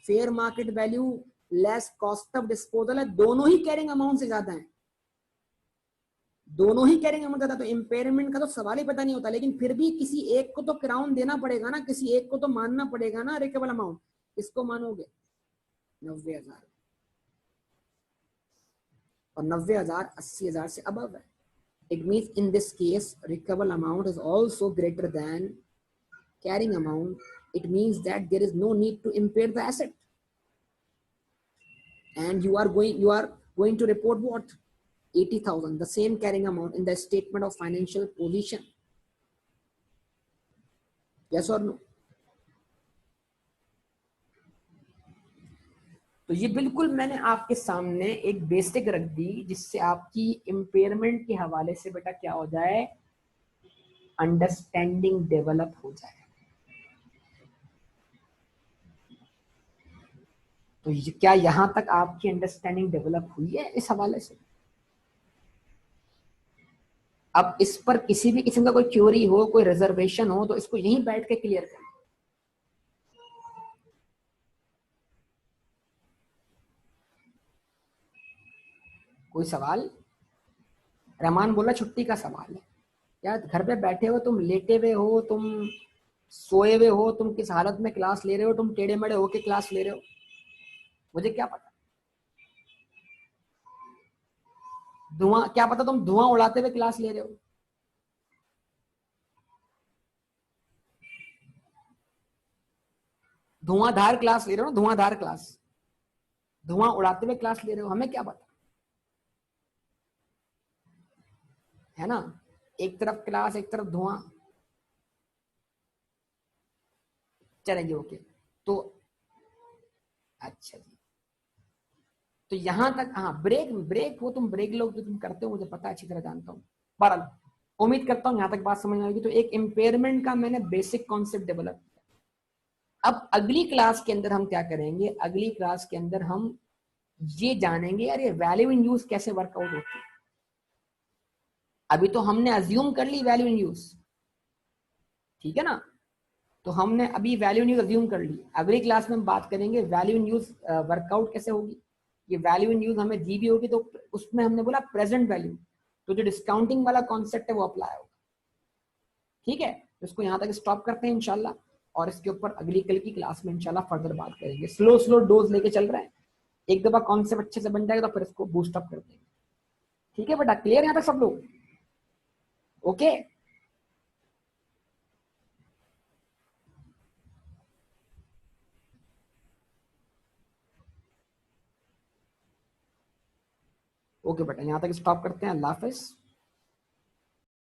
fair market value less cost of disposal है। दोनों ही कैरिंग अमाउंट से ज्यादा है, दोनों ही कैरिंग अमाउंट ज्यादा। तो इम्पेयरमेंट का तो सवाल ही पता नहीं होता, लेकिन फिर भी किसी एक को तो क्राउन देना पड़ेगा ना, किसी एक को तो मानना पड़ेगा ना रिकवरेबल अमाउंट। किसको मानोगे? 90,000। और 90,000 80,000 से अबव है। It means in this case recoverable amount is also greater than carrying amount. It means that there is no need to impair the asset, and you are going to report what, 80,000, the same carrying amount in the statement of financial position. Yes or no? तो ये बिल्कुल मैंने आपके सामने एक basic रख दी, जिससे आपकी इम्पेयरमेंट के हवाले से बेटा क्या हो जाए, अंडरस्टैंडिंग डेवलप हो जाए। तो क्या यहां तक आपकी अंडरस्टैंडिंग डेवलप हुई है इस हवाले से? अब इस पर किसी भी किस्म का कोई क्यूरी हो, कोई रिजर्वेशन हो, तो इसको यहीं बैठ के क्लियर करें। कोई सवाल? रहमान बोला छुट्टी का सवाल है। यार घर पे बैठे हो तुम, लेटे हुए हो तुम, सोए हुए हो तुम, किस हालत में क्लास ले रहे हो तुम, टेढ़े मेढ़े होके क्लास ले रहे हो, मुझे क्या पता। धुआं, क्या पता तुम धुआं उड़ाते हुए क्लास ले रहे हो। धुआंधार क्लास ले रहे हो, धुआंधार क्लास, धुआं उड़ाते हुए क्लास ले रहे हो, हमें क्या पता, है ना। एक तरफ क्लास, एक तरफ धुआं। चलेंगे, ओके। तो अच्छा जी, तो यहां तक, हाँ ब्रेक, ब्रेक वो तुम ब्रेक लोग जो तुम करते हो मुझे पता है, अच्छी तरह जानता हूँ। बहरहाल उम्मीद करता हूं यहां तक बात समझ में आएगी। तो एक इम्पेयरमेंट का मैंने बेसिक कॉन्सेप्ट डेवलप किया। अब अगली क्लास के अंदर हम क्या करेंगे, अगली क्लास के अंदर हम ये जानेंगे यार ये वैल्यू इन यूज कैसे वर्कआउट होती है। अभी तो हमने अज्यूम कर ली वैल्यू इन यूज, ठीक है ना, तो हमने अभी वैल्यू इन यूज अज्यूम कर ली। अगली क्लास में हम बात करेंगे वैल्यू इन यूज वर्कआउट कैसे होगी। ये वैल्यू इन यूज हमें दी भी होगी तो उसमें हमने बोला प्रेजेंट वैल्यू, तो जो डिस्काउंटिंग वाला कॉन्सेप्ट है वो अप्लाई होगा। ठीक है, तो इसको यहाँ तक स्टॉप करते हैं इंशाल्लाह, और इसके ऊपर अगली कल की क्लास में इंशाल्लाह फर्दर बात करेंगे। स्लो स्लो डोज लेके चल रहे हैं, एक दफा कॉन्सेप्ट अच्छे से बन जाएगा तो फिर इसको बूस्ट अप कर देंगे। ठीक है बेटा, क्लियर यहाँ तक सब लोग? ओके, ओके बेटा, यहाँ तक स्टॉप करते हैं। अल्लाह हाफिज।